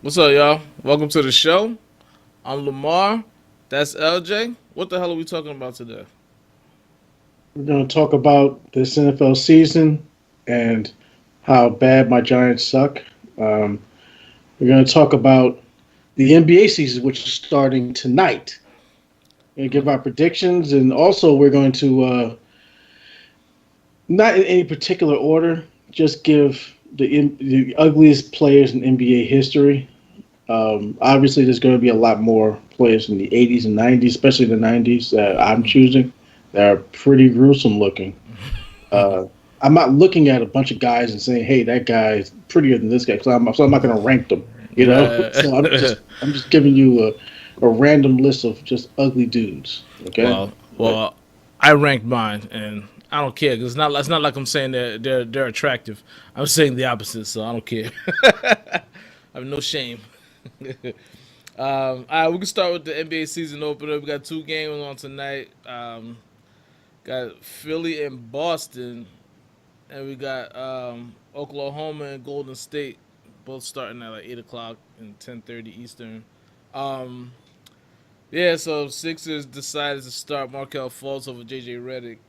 What's up, y'all? Welcome to the show. I'm Lemar. That's LJ. What the hell are we talking about today? We're going to talk about this NFL season and how bad my Giants suck. Um, we're going to talk about the NBA season, which is starting tonight. We're going to give our predictions, and also we're going to, not in any particular order, just give the ugliest players in NBA history. Obviously, there's going to be a lot more players in the 80s and 90s, especially the 90s, that I'm choosing. That are pretty gruesome looking. Uh, I'm not looking at a bunch of guys and saying, "Hey, that guy is prettier than this guy," so I'm not going to rank them. You know, so I'm Uh, just I'm just giving you a random list of just ugly dudes. Okay, well, well, I ranked mine, and I don't care because it's not like I'm saying they're attractive. I'm saying the opposite, so I don't care. I have no shame. All right, we can start with the NBA season opener. We got two games on tonight. Got Philly and Boston, and we got Oklahoma and Golden State, both starting at like 8 o'clock and 10:30 Eastern. Um, yeah, so Sixers decided to start Markel Fultz over JJ Redick.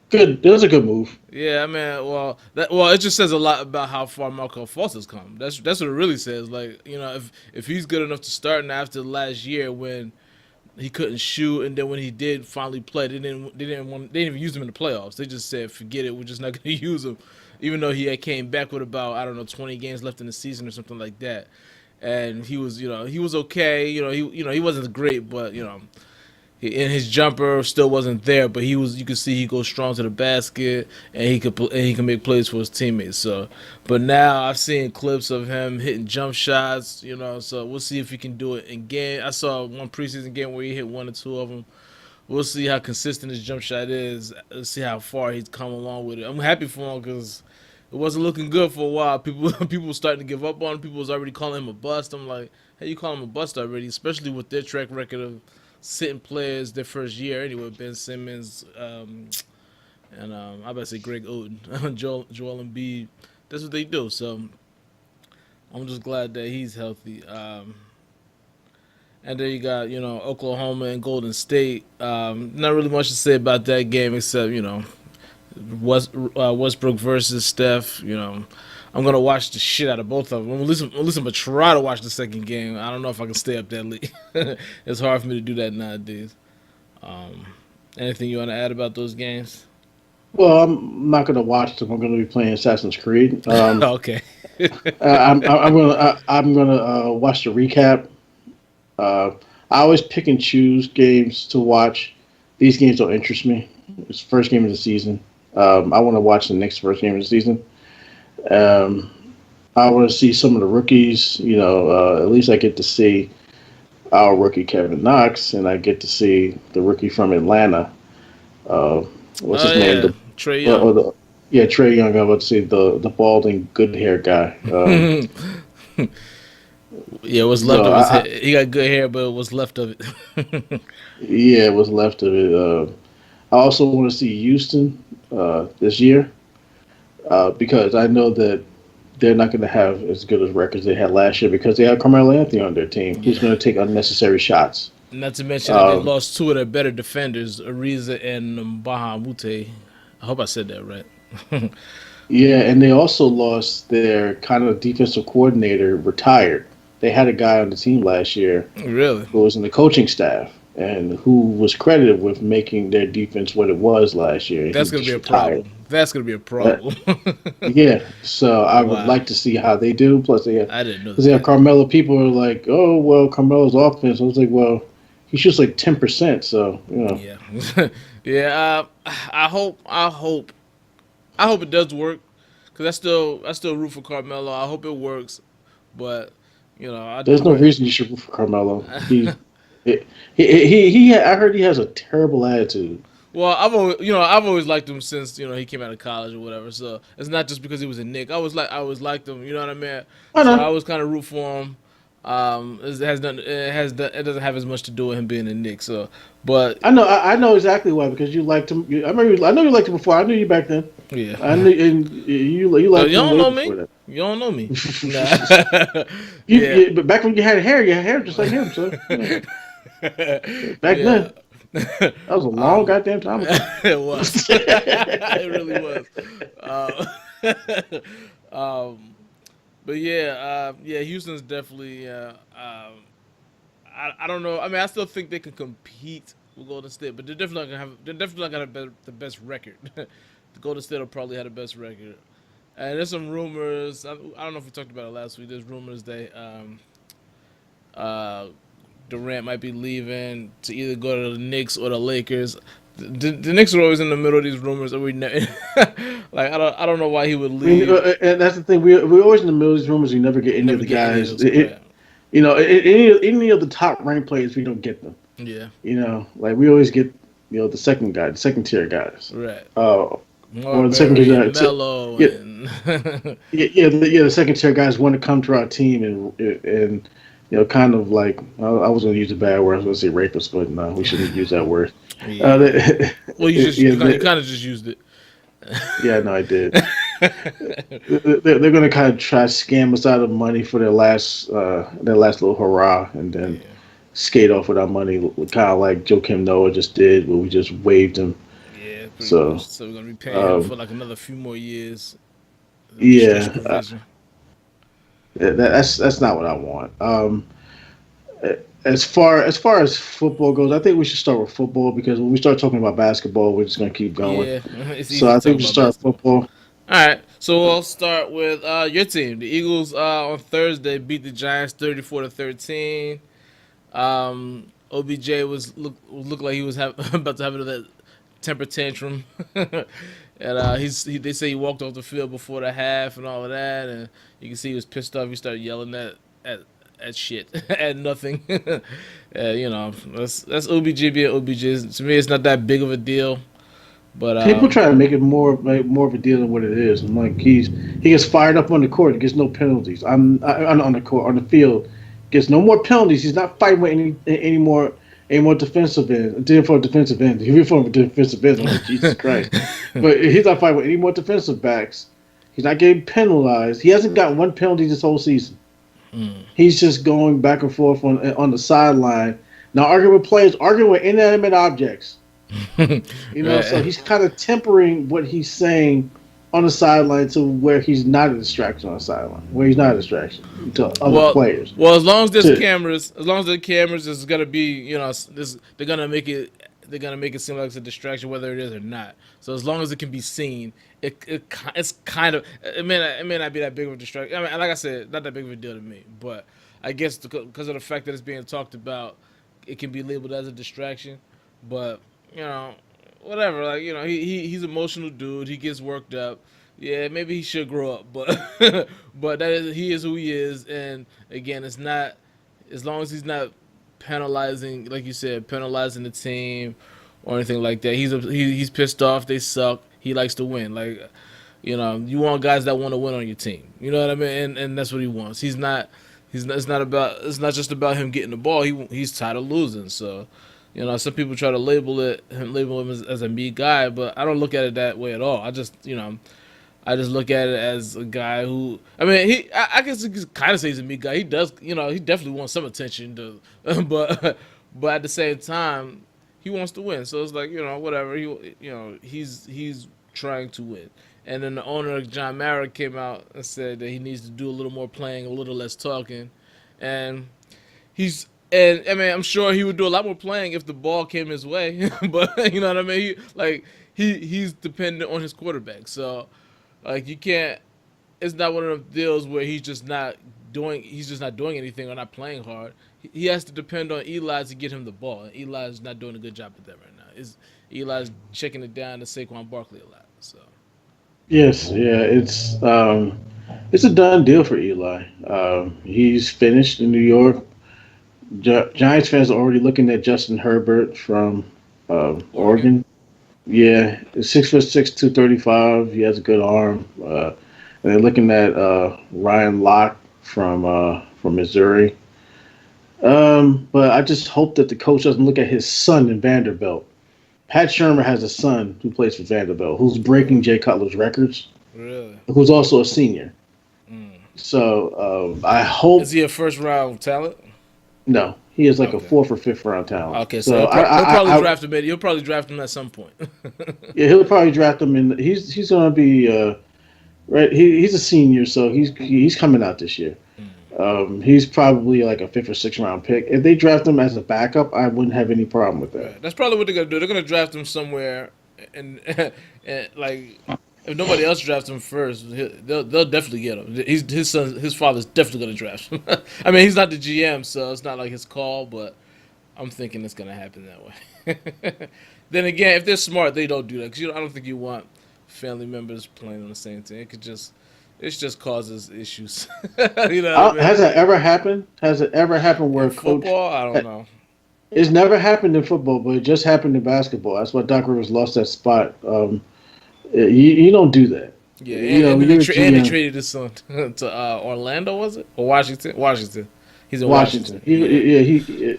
good. That was a good move. Yeah, I mean, it just says a lot about how far Markel Fultz has come. That's what it really says. Like, if he's good enough to start, and after last year when he couldn't shoot, and then when he did finally play, they didn't even use him in the playoffs. They just said, forget it, we're just not going to use him, even though he had came back with about, I don't know, 20 games left in the season or something like that. And he was okay. He wasn't great, but and his jumper still wasn't there. But he was, you could see he goes strong to the basket, and he can make plays for his teammates. So, but now I've seen clips of him hitting jump shots. So we'll see if he can do it in game. I saw one preseason game where he hit one or two of them. We'll see how consistent his jump shot is. Let's see how far he's come along with it. I'm happy for him because it wasn't looking good for a while. People were starting to give up on him. People was already calling him a bust. I'm like, hey, you call him a bust already, especially with their track record of sitting players their first year anyway. Ben Simmons, and I about to say Greg Oden, Joel Embiid. That's what they do. So I'm just glad that he's healthy. And then you got Oklahoma and Golden State. Not really much to say about that game except Westbrook versus Steph. I'm gonna watch the shit out of both of them. At least I'm gonna try to watch the second game. I don't know if I can stay up that late. It's hard for me to do that nowadays. Um, Anything you want to add about those games? Well, I'm not going to watch them. I'm going to be playing Assassin's Creed. Okay. I'm going to watch the recap. Uh, I always pick and choose games to watch. These games don't interest me. It's the first game of the season. I want to watch the next first game of the season. Um, I want to see some of the rookies. At least I get to see our rookie Kevin Knox, and I get to see the rookie from Atlanta. Uh, what's Oh his name? yeah, Trey Uh, Young. uh, the, yeah, Trey Young. I'm about to say the balding, good hair guy. Yeah, what's left So of his I, hair. He got good hair, but what's left of it. yeah, what's left of it. I also want to see Houston this year because I know that they're not going to have as good as records they had last year because they have Carmelo Anthony on their team, who's Yeah. going to take unnecessary shots. Not to mention that they Um, lost two of their better defenders, Ariza and Bahamute. I hope I said that right. yeah, and they also lost their kind of defensive coordinator, retired. They had a guy on the team last year Really? who was in the coaching staff and who was credited with making their defense what it was last year. He That's gonna be just a retired. problem. That's gonna be a Uh, problem. yeah, so I would Wow, like to see how they do. Plus, I didn't know because they have that. Carmelo. People are like, "Oh, well, Carmelo's offense." I was like, "Well, he shoots like 10%." So Yeah, yeah. I hope it does work. Cause I still root for Carmelo. I hope it works, but there's I'm no ready. reason you should root for Carmelo. I heard he has a terrible attitude. Well, I've always liked him since he came out of college or whatever. So it's not just because he was a Nick. I always liked him. You know what I mean? I So I know. was kind of root for him. It doesn't have as much to do with him being a Knicks. So, but I know exactly why because you liked him. I know you liked him before. I knew you back then. yeah. I knew, and you Oh, liked you him don't way know before me. that. You don't know me. Nah. Yeah. But back when you had hair just like him. So yeah. Back Yeah. then, that was a long goddamn time ago. It was. It really was. Um, but yeah, Houston's definitely. I don't know. I mean, I still think they can compete with Golden State, but they're definitely not gonna have. They're definitely not gonna have the best record. The Golden State will probably have the best record. And there's some rumors. I don't know if we talked about it last week. There's rumors that uh, Durant might be leaving to either go to the Knicks or the Lakers. The Knicks are always in the middle of these rumors, and like I don't know why he would I mean, leave. and that's the thing. We're always in the middle of these rumors. We never get any of Never the get any of guys. those right. Any of the top ranked players, we don't get them. Yeah, Like we always get the second guy, the second tier guys. right. Or the second Marbury tier and guys. Mello Yeah, and the second tier guys want to come to our team and kind of like I was going to use a bad word. I was going to say rapist, but no, we shouldn't use that word. yeah. Well, you They, kind of just used it. yeah, no, I did. They're going to kind of try to scam us out of money for their last little hurrah, and then Yeah, skate off with our money, kind of like Joakim Noah just did, where we just waived him. yeah, pretty So, much. So we're gonna be paying him for um, like another few more years. yeah, Restriction provision. that's not what I want. As far as football goes, I think we should start with football because when we start talking about basketball, we're just going to keep going. Yeah, it's So easy I to talk think we should about start with basketball. football. All right, so we'll start with your team. The Eagles on Thursday beat the Giants 34-13. OBJ looked like he was about to have another temper tantrum, and they say he walked off the field before the half and all of that, and you can see he was pissed off. He started yelling at shit at nothing. That's OBJ being OBJ. To me, it's not that big of a deal, but People try to make it more of a deal than what it is. I'm like he gets fired up on the court, gets no penalties. On the court on the field, gets no more penalties. He's not fighting with any more defensive end. Did for a defensive end. If you're for a defensive end, I'm like Jesus Christ. But he's not fighting with any more defensive backs. He's not getting penalized. He hasn't got one penalty this whole season. He's just going back and forth on the sideline. Now arguing with players, arguing with inanimate objects. So he's kind of tempering what he's saying on the sideline to where he's not a distraction on the sideline, where he's not a distraction to other players. Well, as long as there's To, cameras, it's gonna be they're gonna make it seem like it's a distraction whether it is or not. So as long as it can be seen, it's kind of it may not be that big of a distraction. I mean, like I said, not that big of a deal to me, but I guess because of the fact that it's being talked about, it can be labeled as a distraction. But whatever. Like he's an emotional dude. He gets worked up. Yeah, maybe he should grow up, but but he is who he is. And again, it's not as long as he's not penalizing, like you said, penalizing the team or anything like that. He's pissed off. They suck. He likes to win. Like you want guys that want to win on your team. You know what I mean? And that's what he wants. He's not. It's not just about him getting the ball. He's tired of losing. So. Some people try to label him as a me guy, but I don't look at it that way at all. I just look at it as a guy who, I mean, I guess you could kind of say he's a me guy. He does, he definitely wants some attention, but at the same time, he wants to win. So it's like, whatever. He's trying to win. And then the owner, John Mara, came out and said that he needs to do a little more playing, a little less talking, and And I mean, I'm sure he would do a lot more playing if the ball came his way. But you know what I mean? He's dependent on his quarterback. So like you can't. It's not one of those deals where he's just not doing anything or not playing hard. He has to depend on Eli to get him the ball. And Eli's not doing a good job with that right now. Eli's checking it down to Saquon Barkley a lot. So yes, yeah, it's a done deal for Eli. He's finished in New York. Giants fans are already looking at Justin Herbert from Oregon. Oregon. Yeah, 6'6", 235. He has a good arm. And they're looking at Ryan Locke from Missouri. But I just hope that the coach doesn't look at his son in Vanderbilt. Pat Shermer has a son who plays for Vanderbilt, who's breaking Jay Cutler's records, Really? who's also a senior. Mm. So I Is hope he a first round talent? no, he is like a Okay. fourth or fifth round talent. Okay, so So he'll probably draft him. He'll probably draft him at some point. yeah, he'll probably draft him in. He's gonna be right. He's a senior, so he's coming out this year. Mm. He's probably like a fifth or sixth round pick. If they draft him as a backup, I wouldn't have any problem with that. Right. That's probably what they're gonna do. They're gonna draft him somewhere, and, and like if nobody else drafts him first, they'll definitely get him. His father's definitely gonna draft him. I mean, he's not the GM, so it's not like his call, but I'm thinking it's gonna happen that way. Then again, if they're smart, they don't do that because I don't think you want family members playing on the same team. It just causes issues. You know what I mean? Has that ever happened? Has it ever happened where In a coach? football, I don't know. It's never happened in football, but it just happened in basketball. That's why Doc Rivers lost that spot. You don't do that. Yeah, You know, and you're a he GM. traded his son to Orlando, was it, or Washington? Washington. He's in Washington. Washington. Yeah,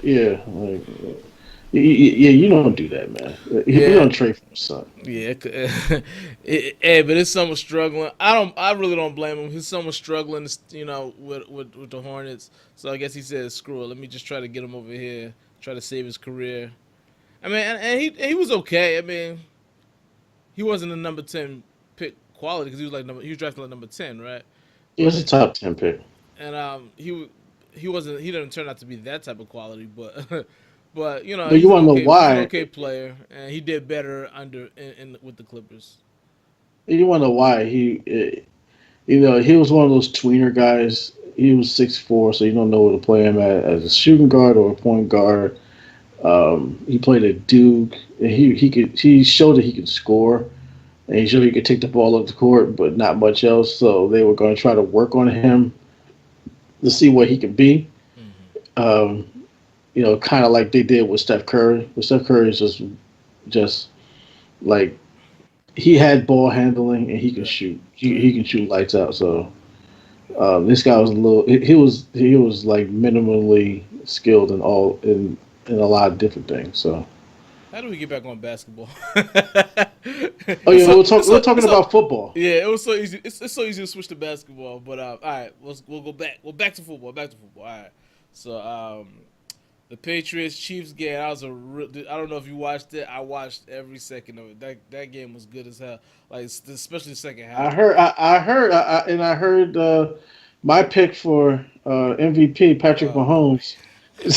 Yeah. Like, yeah, you don't do that, man. You yeah, don't trade for his son. yeah. But his son was struggling. I really don't blame him. His son was struggling, with the Hornets. So I guess he said, "Screw it. Let me just try to get him over here. Try to save his career." I mean, and he was okay. I mean, he wasn't a number 10 pick quality because he was drafted like number 10, right? He was a But top 10 pick. and he didn't turn out to be that type of quality, but but But you want to know he's an why? okay player, and he did better with the Clippers. You want to know why he was one of those tweener guys. He was 6'4", so you don't know where to play him at as a shooting guard or a point guard. He played at Duke. And he showed that he could score, and he showed he could take the ball up the court, but not much else. So they were going to try to work on him to see what he could be. Mm-hmm. Um, kind of like they did with Steph Curry. But Steph Curry is just like he had ball handling and he can Right, shoot. right. He can shoot lights out. So this guy was a little. He was like minimally skilled in a lot of different things. So. How do we get back on basketball? Oh it's yeah, so, it's we're so, talking it's so, about football. yeah, it was so easy. It's so easy to switch to basketball, but all right, we'll go back. Well, back to football. Back to football. All right. So the Patriots Chiefs game. I don't know if you watched it. I watched every second of it. That game was good as hell. Like especially the second half. I heard my pick for MVP, Patrick Oh boy. Mahomes.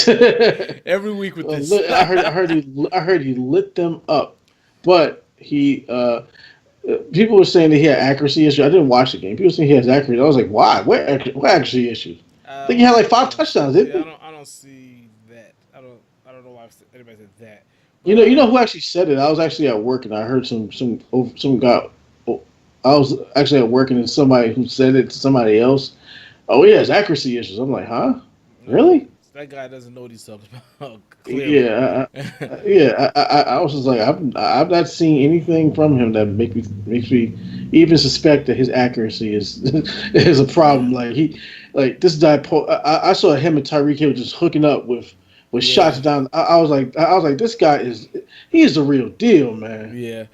I Every week with this. heard he lit them up, but people were saying that he had accuracy issues. I didn't watch the game. People saying he has accuracy. I was like, why? What accuracy issues? I think he had like five touchdowns, didn't he? I don't see that. I don't know why anybody said that. But You know who actually said it? I was actually at work and I heard some guy. I was actually at work and somebody who said it to somebody else. Oh, he has accuracy issues. I'm like, huh? no, Really? that guy doesn't know what he's talking about. Clearly. Yeah, I was just like, I've not seen anything from him that makes me even suspect that his accuracy is is a problem. Like this guy. I saw him and Tyreek Hill just hooking up with Yeah. shots down. I was like, this guy he is the real deal, man. Yeah.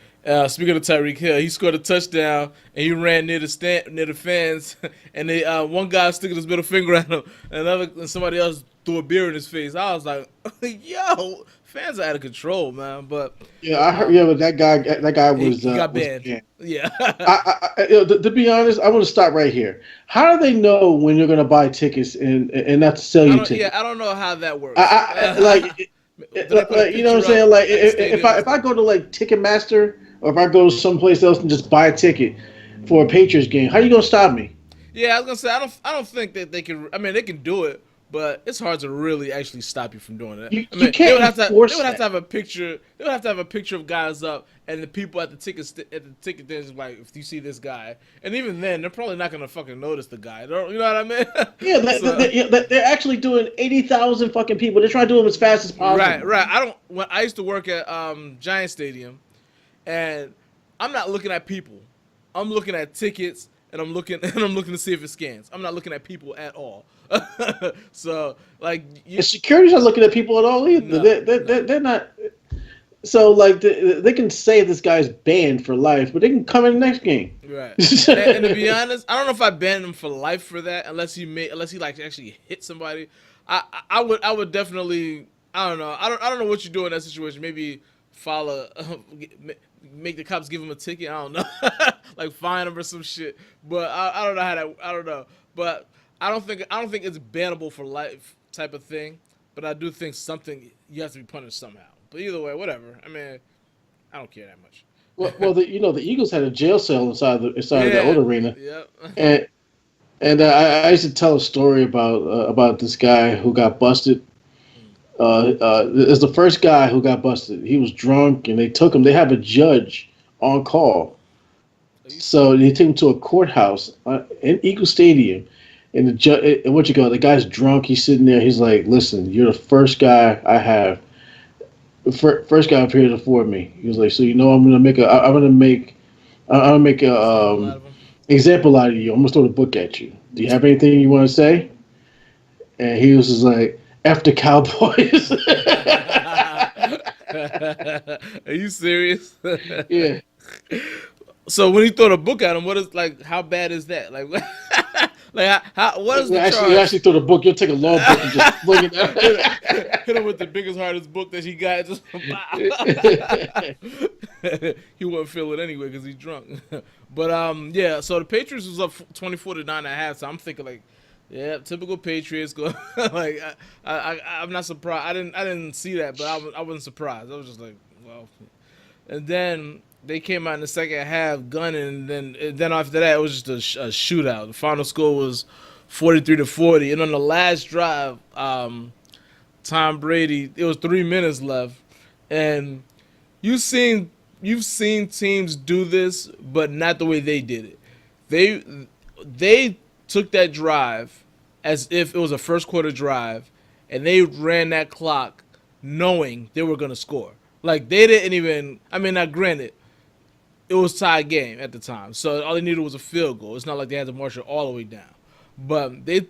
Speaking of Tyreek Hill, he scored a touchdown and he ran near the fans, and they one guy was sticking his middle finger at him, and somebody else threw a beer in his face. I was like, "Yo, fans are out of control, man." But Yeah, I heard. um, Yeah, but that guy he got was banned. banned. Yeah. To be honest, I want to stop right here. How do they know when you're going to buy tickets and not to sell you tickets? I don't know how that works. Like, Do they put a you know what I'm picture up saying? Like, at the if stadium? I go to like Ticketmaster or if I go someplace else and just buy a ticket for a Patriots game, how you gonna stop me? Yeah, I was gonna say I don't think that they can. I mean, they can do it, but it's hard to really actually stop you from doing it. I You mean, they can't would have to they enforce would have to that. have a picture. They would have to have a picture of guys up, and the people at the at the ticket things like, if you see this guy, and even then they're probably not gonna fucking notice the guy. You know what I mean? Yeah, So they're actually doing 80,000 fucking people. They're trying to do them as fast as right, possible. right. I don't. When I used to work at Giant Stadium, and I'm not looking at people. I'm looking at tickets and I'm looking and I'm looking to see if it scans. I'm not looking at people at all. So like And security's not looking at people at all either. no, They're not. So like they can say this guy's banned for life, but they can come in the next game. right. And to be honest, I don't know if I ban him for life for that, unless he like actually hit somebody. I would definitely. I don't know. I don't know what you do in that situation. Maybe file a make the cops give him a ticket. I don't know, like fine him or some shit. But I don't know how that. I don't know. But I don't think it's bannable for life type of thing. But I do think something you have to be punished somehow. But either way, whatever. I mean, I don't care that much. Well, the Eagles had a jail cell inside of the old arena, Yeah. and I used to tell a story about this guy who got busted. It's the first guy who got busted. He was drunk, and they took him. They have a judge on call, so they take him to a courthouse in Eagle Stadium. And the judge, the guy's drunk. He's sitting there. He's like, "Listen, you're the first guy I have. First guy up here to afford me." He was like, "So I'm gonna make a example out of you. I'm gonna throw the book at you. Do you have anything you want to say?" And he was just like, "F the Cowboys." Are you serious? Yeah. So when you throw the book at him, what is like? How bad is that? Like, like what is the charge? You actually throw the book. You'll take a long book and just fling it down. Hit him with the biggest, hardest book that he got. Just he wouldn't feel it anyway because he's drunk. But yeah. So the Patriots was up 24-9 at halftime. I'm thinking like, yeah, typical Patriots. Go like I'm not surprised. I didn't see that, but I wasn't surprised. I was just like, well. And then they came out in the second half gunning, and then after that it was just a shootout. The final score was 43-40, and on the last drive, Tom Brady, it was 3 minutes left, and you've seen teams do this, but not the way they did it. They took that drive as if it was a first quarter drive, and they ran that clock knowing they were gonna score. Like they didn't even. I mean, now granted, it was tied game at the time, so all they needed was a field goal. It's not like they had to march it all the way down. But they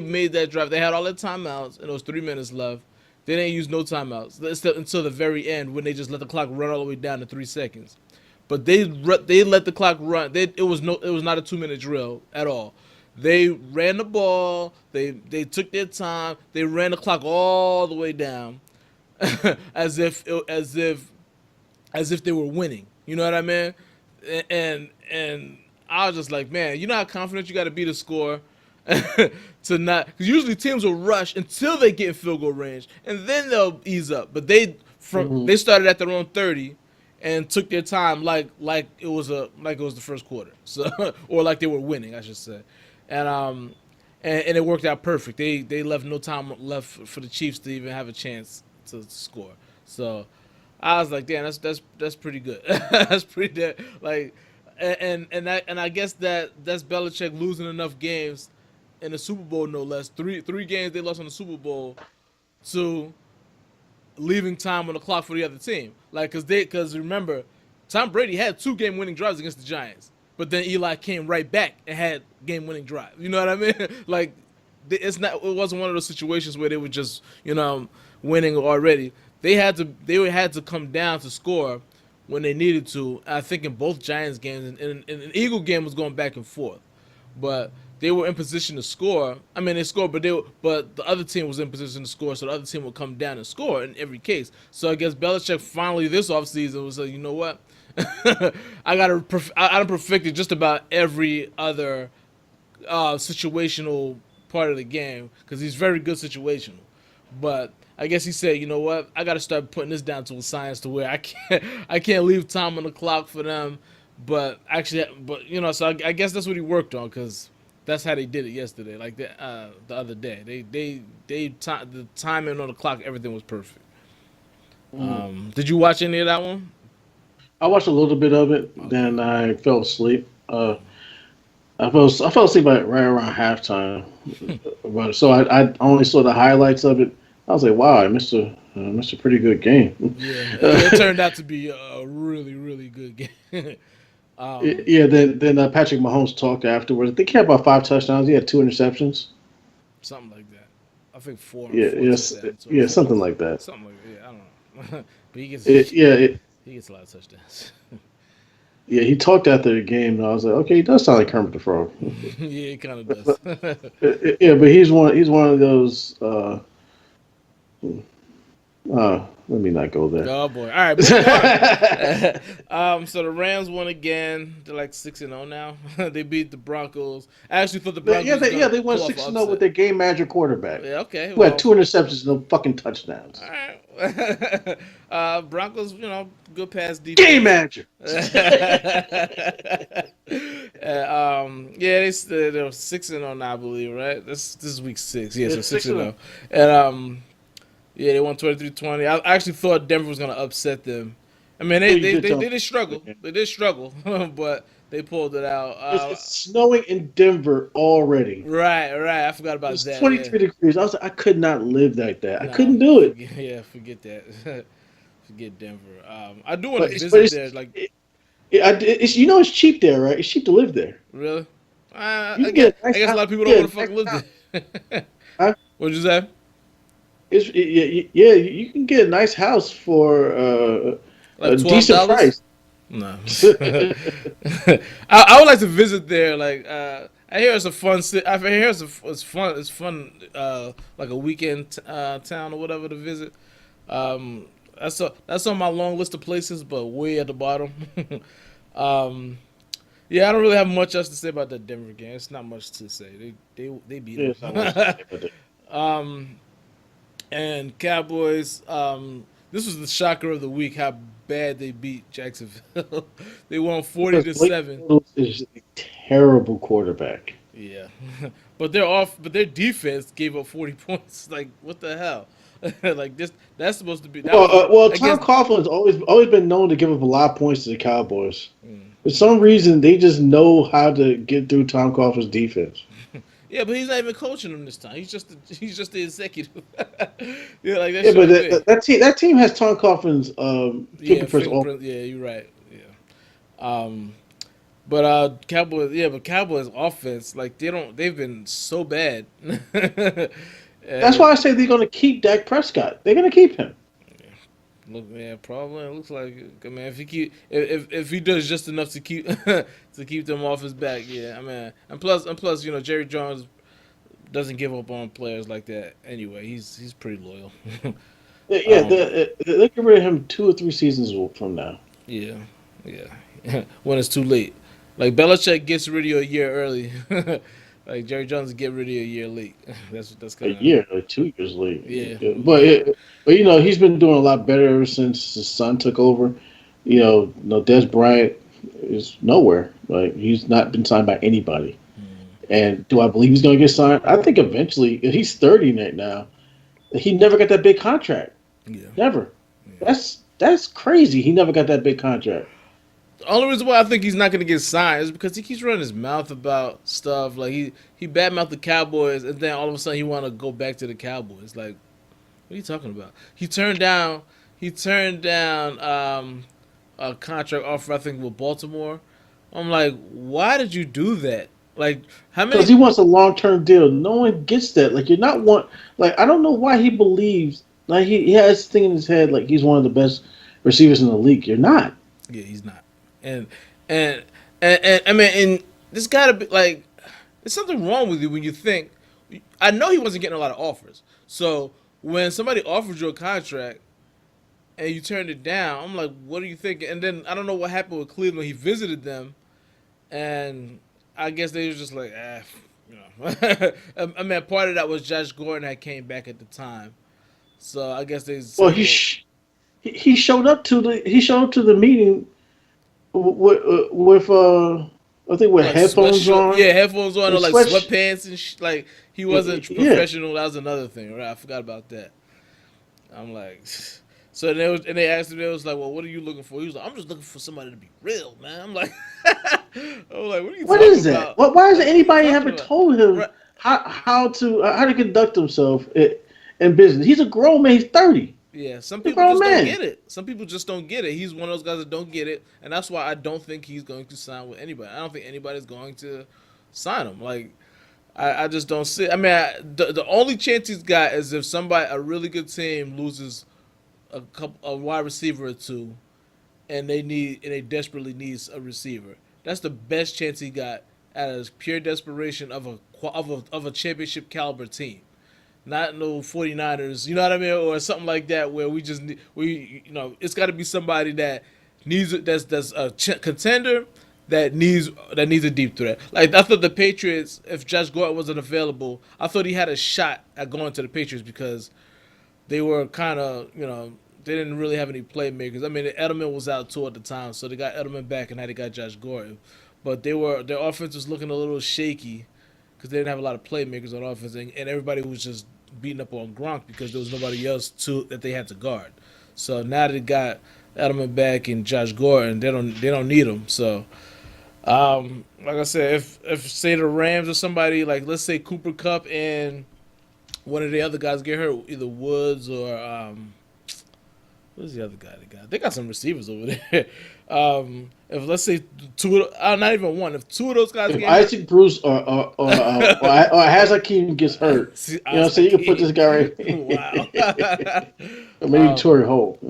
made that drive. They had all their timeouts, and it was 3 minutes left. They didn't use no timeouts until the very end when they just let the clock run all the way down to 3 seconds. But they let the clock run. It was not a 2-minute drill at all. They ran the ball. They took their time. They ran the clock all the way down, as if they were winning. You know what I mean? And I was just like, man, you know how confident you got to be to score to not, because usually teams will rush until they get in field goal range and then they'll ease up. But they started at their own 30 and took their time like it was the first quarter, so or like they were winning, I should say, and it worked out perfect. They left no time left for the Chiefs to even have a chance to score. So I was like, damn, that's pretty good. That's pretty dead. Like, and I guess that's Belichick losing enough games in the Super Bowl, no less. Three games they lost in the Super Bowl to leaving time on the clock for the other team. Like, because remember, Tom Brady had 2 game-winning drives against the Giants, but then Eli came right back and had game-winning drive. You know what I mean? Like, it wasn't one of those situations where they were just winning already. They had to come down to score when they needed to. I think in both Giants games, and the Eagle game was going back and forth, but they were in position to score. I mean, they scored, but the other team was in position to score, so the other team would come down and score in every case. So I guess Belichick finally this offseason was like, you know what, I done perfected just about every other situational part of the game because he's very good situational, but I guess he said, you know what, I got to start putting this down to a science to where I can't leave time on the clock for them, so I guess that's what he worked on because that's how they did it yesterday, like the other day. The timing on the clock, everything was perfect. Did you watch any of that one? I watched a little bit of it, Okay. then I fell asleep. I fell asleep right around halftime, but so I only saw the highlights of it. I was like, wow, I missed a pretty good game. Yeah, it turned out to be a really, really good game. Um, Yeah. Then Patrick Mahomes talked afterwards. I think he had about 5 touchdowns. He had 2 interceptions. something like that. I think Yeah. four Yes. touchdowns or Yeah. four, Something like that. something like that. Yeah, I don't know. But Yeah. he gets a lot of touchdowns. Yeah. He talked after the game, and I was like, okay, he does sound like Kermit the Frog. Yeah, he kind of But, does. yeah, but he's one of those. Let me not go there. Oh boy! All right, moving on. So the Rams won again. They're like 6-0 now. They beat the Broncos. I actually thought the Yeah, Broncos were gonna they won pull off an 6-0 with upset. their game manager quarterback, Yeah, okay. who had Well, 2 interceptions and no fucking all touchdowns. right. Broncos, good pass Game defense. manager. Yeah, they're 6-0 now, I believe, right? This is week 6. Yeah, so It's six six and and zero. zero. And yeah, they won 23-20. I actually thought Denver was gonna upset them. I mean, Yeah, you did tell they did me. struggle. They did struggle, but they pulled it out. It's snowing in Denver already. Right. I forgot about It's that. Yeah. 23 degrees. I was like, I could not live like that. I Nah, couldn't do it. forget that. Forget Denver. I do want to But visit there. Like, it's cheap there, right? It's cheap to live there. really? You can get a I nice guess a house. lot of people don't Yeah, want to nice fucking live house. there. Huh? What'd you say? Yeah, you can get a nice house for Like a $12? decent price. No. I would like to visit there. Like, I hear it's a fun city. I hear it's fun. It's fun. Like a weekend town or whatever to visit. That's on my long list of places, but way at the bottom. um, yeah, I don't really have much else to say about that Denver game. It's not much to say. They beat Yeah, them. it's not much to say about that. um, and Cowboys. This was the shocker of the week. How bad they beat Jacksonville. They won 40 Because to Blake seven. Bortles is a terrible quarterback. Yeah, but they're off. But their defense gave up 40 points. Like, what the hell? Like this. That's supposed to be. That was Tom against. Coughlin's always been known to give up a lot of points to the Cowboys. Mm. For some reason, they just know how to get through Tom Coughlin's defense. Yeah, but he's not even coaching them this time. He's just the executive. Yeah, like that Yeah, but showing me. that team has Tom Coughlin's Yeah, fingerprints all. fingerprint. Yeah, you're right. Yeah. Um, but Cowboys. Yeah, but Cowboys offense, like they've been so bad. That's And why I say they're going to keep Dak Prescott. They're going to keep him. look, man, probably it looks like, I mean, if he does just enough to keep to keep them off his back, yeah, I mean, and plus, Jerry Jones doesn't give up on players like that anyway. He's pretty loyal. Yeah, um, they'll get rid of him 2 or 3 seasons from now. yeah, yeah. When it's too late, like Belichick gets rid of you a year early. Like Jerry Jones get rid of you a year late. That's A kind of year or 2 years late. yeah. Yeah, but he's been doing a lot better ever since his son took over. No, Des Bryant is nowhere. Like he's not been signed by anybody. And do I believe he's going to get signed? I think eventually. He's 30 right now. He never got that big contract. Yeah. Never. Yeah. That's crazy. He never got that big contract. The only reason why I think he's not going to get signed is because he keeps running his mouth about stuff. Like he badmouthed the Cowboys, and then all of a sudden he want to go back to the Cowboys. Like, what are you talking about? He turned down a contract offer, I think, with Baltimore. I'm like, why did you do that? Like, how Because many? he wants a long-term deal. No one gets that. Like you're not one. Like I don't know why he believes. Like he has this thing in his head. Like he's one of the best receivers in the league. You're not. Yeah, he's not. And and and I mean, and this got to be like, there's something wrong with you when you think. I know he wasn't getting a lot of offers. So when somebody offers you a contract and you turned it down, I'm like, what are you thinking? And then I don't know what happened with Cleveland. He visited them, and I guess they were just like, I mean, part of that was Josh Gordon had came back at the time, so I guess they Well, said, well, he showed up to the meeting with I think with like headphones sweatshirt, on. yeah, headphones on, or And like sweatpants and like he wasn't Yeah. professional. That was another thing, right? I forgot about that. I'm like, so they asked him, they was like, well, what are you looking for? He was like, I'm just looking for somebody to be real, man. I'm like, what are you What talking is that? about? Why hasn't Like, what are you anybody talking ever about? told him Right. how to conduct himself in business? He's a grown man. He's 30. Yeah, some The people grown just don't man. get it. Some people just don't get it. He's one of those guys that don't get it, and that's why I don't think he's going to sign with anybody. I don't think anybody's going to sign him. Like, I just don't see. I mean, the only chance he's got is if somebody, a really good team, loses a wide receiver or two, and they desperately needs a receiver. That's the best chance he got out of pure desperation of a championship caliber team. Not no 49ers, you know what I mean, or something like that where it's got to be somebody that that's a contender that needs a deep threat. Like I thought the Patriots, if Josh Gordon wasn't available, I thought he had a shot at going to the Patriots because they were kind of, they didn't really have any playmakers. I mean, Edelman was out too at the time, so they got Edelman back, and now they got Josh Gordon. But their offense was looking a little shaky because they didn't have a lot of playmakers on offense, and everybody was just beating up on Gronk because there was nobody else that they had to guard. So now they got Edelman back and Josh Gordon, they don't need them. So, like I said, if say the Rams or somebody like, let's say Cooper Kupp and one of the other guys get hurt, either Woods or who's the other guy they got? They got some receivers over there. If let's say not even one, if two of those guys If get hurt, Isaac Bruce or Hakeem gets hurt, see, you know, so you can put this guy wow. right. Or maybe Torrey Holt.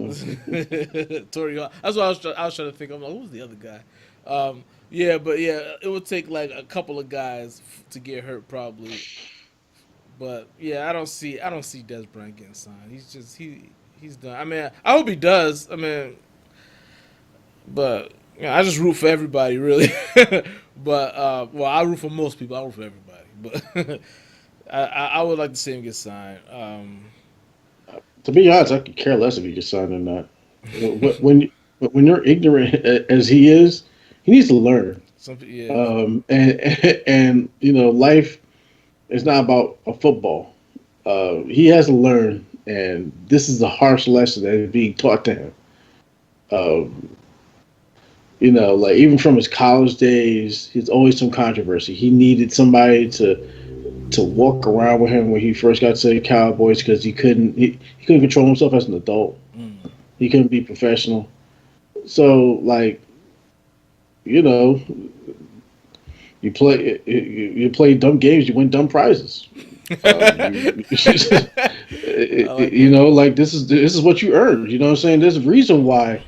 Torrey Hall. That's what I was trying to think. I'm like, who's the other guy? Yeah, but yeah, it would take like a couple of guys to get hurt probably. But yeah, I don't see Des Bryant getting signed. He's done. I mean, I hope he does. I mean, but I just root for everybody really. But well, I root for most people. I root for everybody. But I would like to see him get signed. To be honest, I could care less if he gets signed or not. When you're ignorant as he is, he needs to learn. Yeah. And life is not about a football. He has to learn, and this is a harsh lesson that is being taught to him. Like even from his college days, there's always some controversy. He needed somebody to walk around with him when he first got to the Cowboys because he couldn't control himself as an adult. He couldn't be professional. So like, you play dumb games, you win dumb prizes. Like this is what you earned. You know what I'm saying? There's a reason why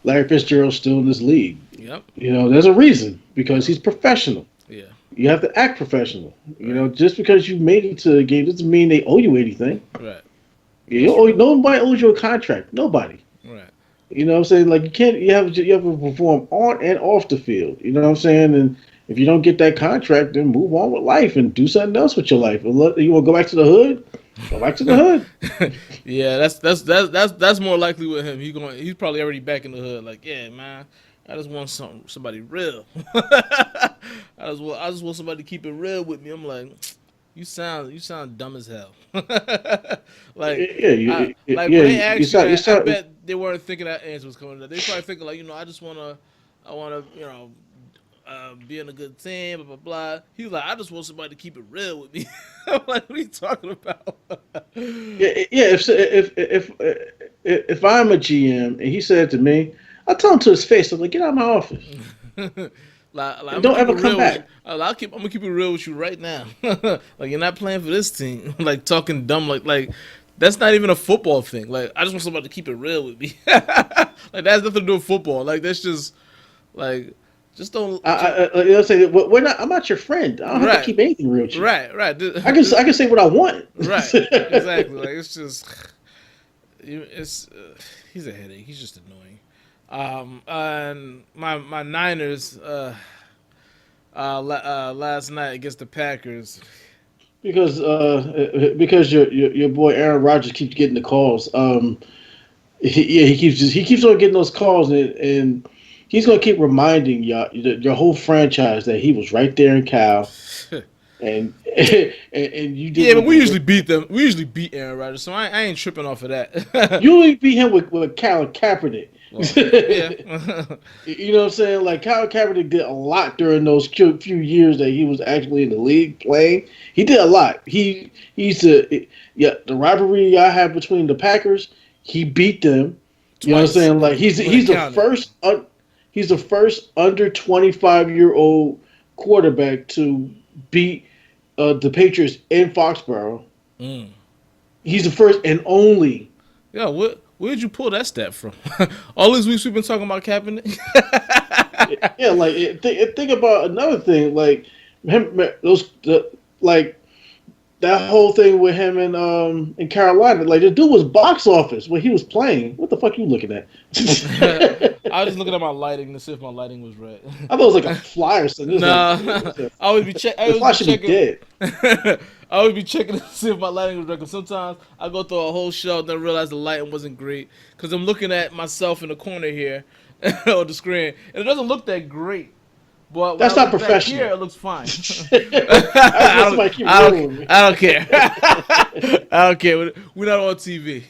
Larry Fitzgerald's still in this league. Yep. There's a reason because he's professional. Yeah. You have to act professional. Just because you made it to the game doesn't mean they owe you anything. Right. Nobody owes you a contract. Nobody. Right. You know what I'm saying? Like you have to perform on and off the field. You know what I'm saying? And if you don't get that contract, then move on with life and do something else with your life. You want to go back to the hood? Go back to the hood. Yeah, that's more likely with him. He's probably already back in the hood. Like, yeah, man, I just want somebody real. I just want somebody to keep it real with me. I'm like, you sound dumb as hell. Like, when they asked you that, I bet they weren't thinking that answer was coming. They probably thinking like, I wanna, be in a good team, blah blah blah. He was like, I just want somebody to keep it real with me. I'm like, what are you talking about? If I'm a GM and he said to me, I tell him to his face, I'm like, get out of my office. Like, don't ever come back. I'm gonna keep it real with you right now. Like, you're not playing for this team. Like, talking dumb, like that's not even a football thing. Like, I just want somebody to keep it real with me. Like, that has nothing to do with football. Like, that's just like. Just don't. Say we're not. I'm not your friend. I don't have to keep anything real with you. Right. I can say what I want. Right. Exactly. Like it's just. He's a headache. He's just annoying. And my Niners. Last night against the Packers. Because your boy Aaron Rodgers keeps getting the calls. He keeps on getting those calls and. He's gonna keep reminding your whole franchise that he was right there in Cal, and you did. Yeah, but we usually beat them. We usually beat Aaron Rodgers, so I ain't tripping off of that. You only beat him with Cal Kaepernick. Well, yeah. You know what I'm saying? Like Cal Kaepernick did a lot during those few years that he was actually in the league playing. He did a lot. The rivalry I had between the Packers. He beat them. You know what I'm twice. saying? Like When it counted. he's the first under 25-year-old quarterback to beat the Patriots in Foxborough. Mm. He's the first and only. Yeah, where'd you pull that stat from? All these weeks we've been talking about Kaepernick. Yeah, like think about another thing, like him, like that whole thing with him in Carolina. Like the dude was box office when he was playing. What the fuck you looking at? I was just looking at my lighting to see if my lighting was right. I thought it was like a fly or something. It was like Nah, I I always be check. I the always fly be should be checking. dead. I always be checking to see if my lighting was right. Cause sometimes I go through a whole show and then realize the lighting wasn't great. Cause I'm looking at myself in the corner here on the screen, and it doesn't look that great. But when I That's not look back here, professional. it looks fine. I just want somebody to keep riddling with me. I don't care. I don't care. We're not on TV.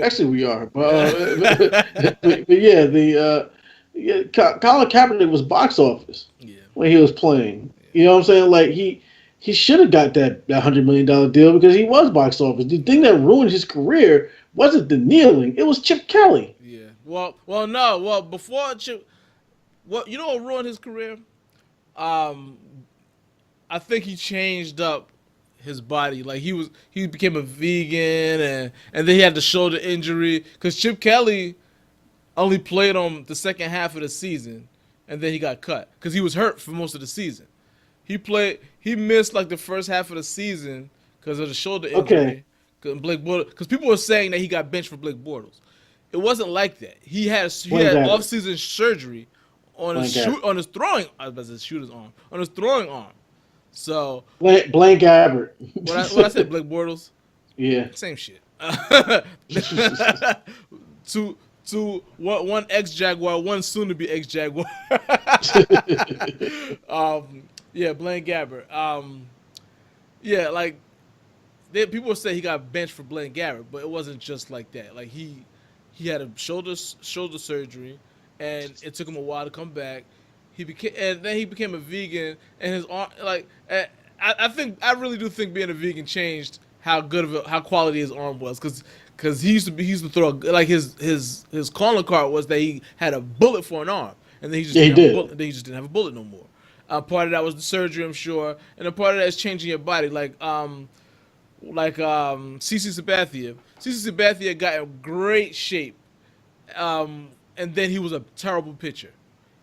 Actually, we are, but yeah, Colin Kaepernick was box office Yeah. when he was playing. You know what I'm saying? Like he should have got that $100 million deal because he was box office. The thing that ruined his career wasn't the kneeling; it was Chip Kelly. Yeah. No. Well, before Chip, what you know what ruined his career? I think he changed up his body. Like he became a vegan and then he had the shoulder injury because Chip Kelly only played on the second half of the season and then he got cut because he was hurt for most of the season. He missed like the first half of the season because of the shoulder Okay, injury. Because people were saying that he got benched for Blake Bortles. It wasn't like that. He Blaine had Gabbert. off-season surgery Blaine Gabbert. on his throwing. I was about to say shooter's arm on his throwing arm. So Blaine Gabbert. what I said, Blake Bortles, Yeah. same shit. One ex Jaguar, one soon to be ex Jaguar. Yeah, Blaine Gabbert. Yeah, like people say he got benched for Blaine Gabbert, but it wasn't just like that. Like he had a shoulder surgery, and it took him a while to come back. Then he became a vegan, and his arm I really do think being a vegan changed how quality his arm was, because he used to throw like his calling card was that he had a bullet for an arm, and then he just Yeah, he didn't have a did. bullet, then he just didn't have a bullet no more. Part of that was the surgery, I'm sure, and a part of that is changing your body, like CC Sabathia. CC Sabathia got in great shape, and then he was a terrible pitcher.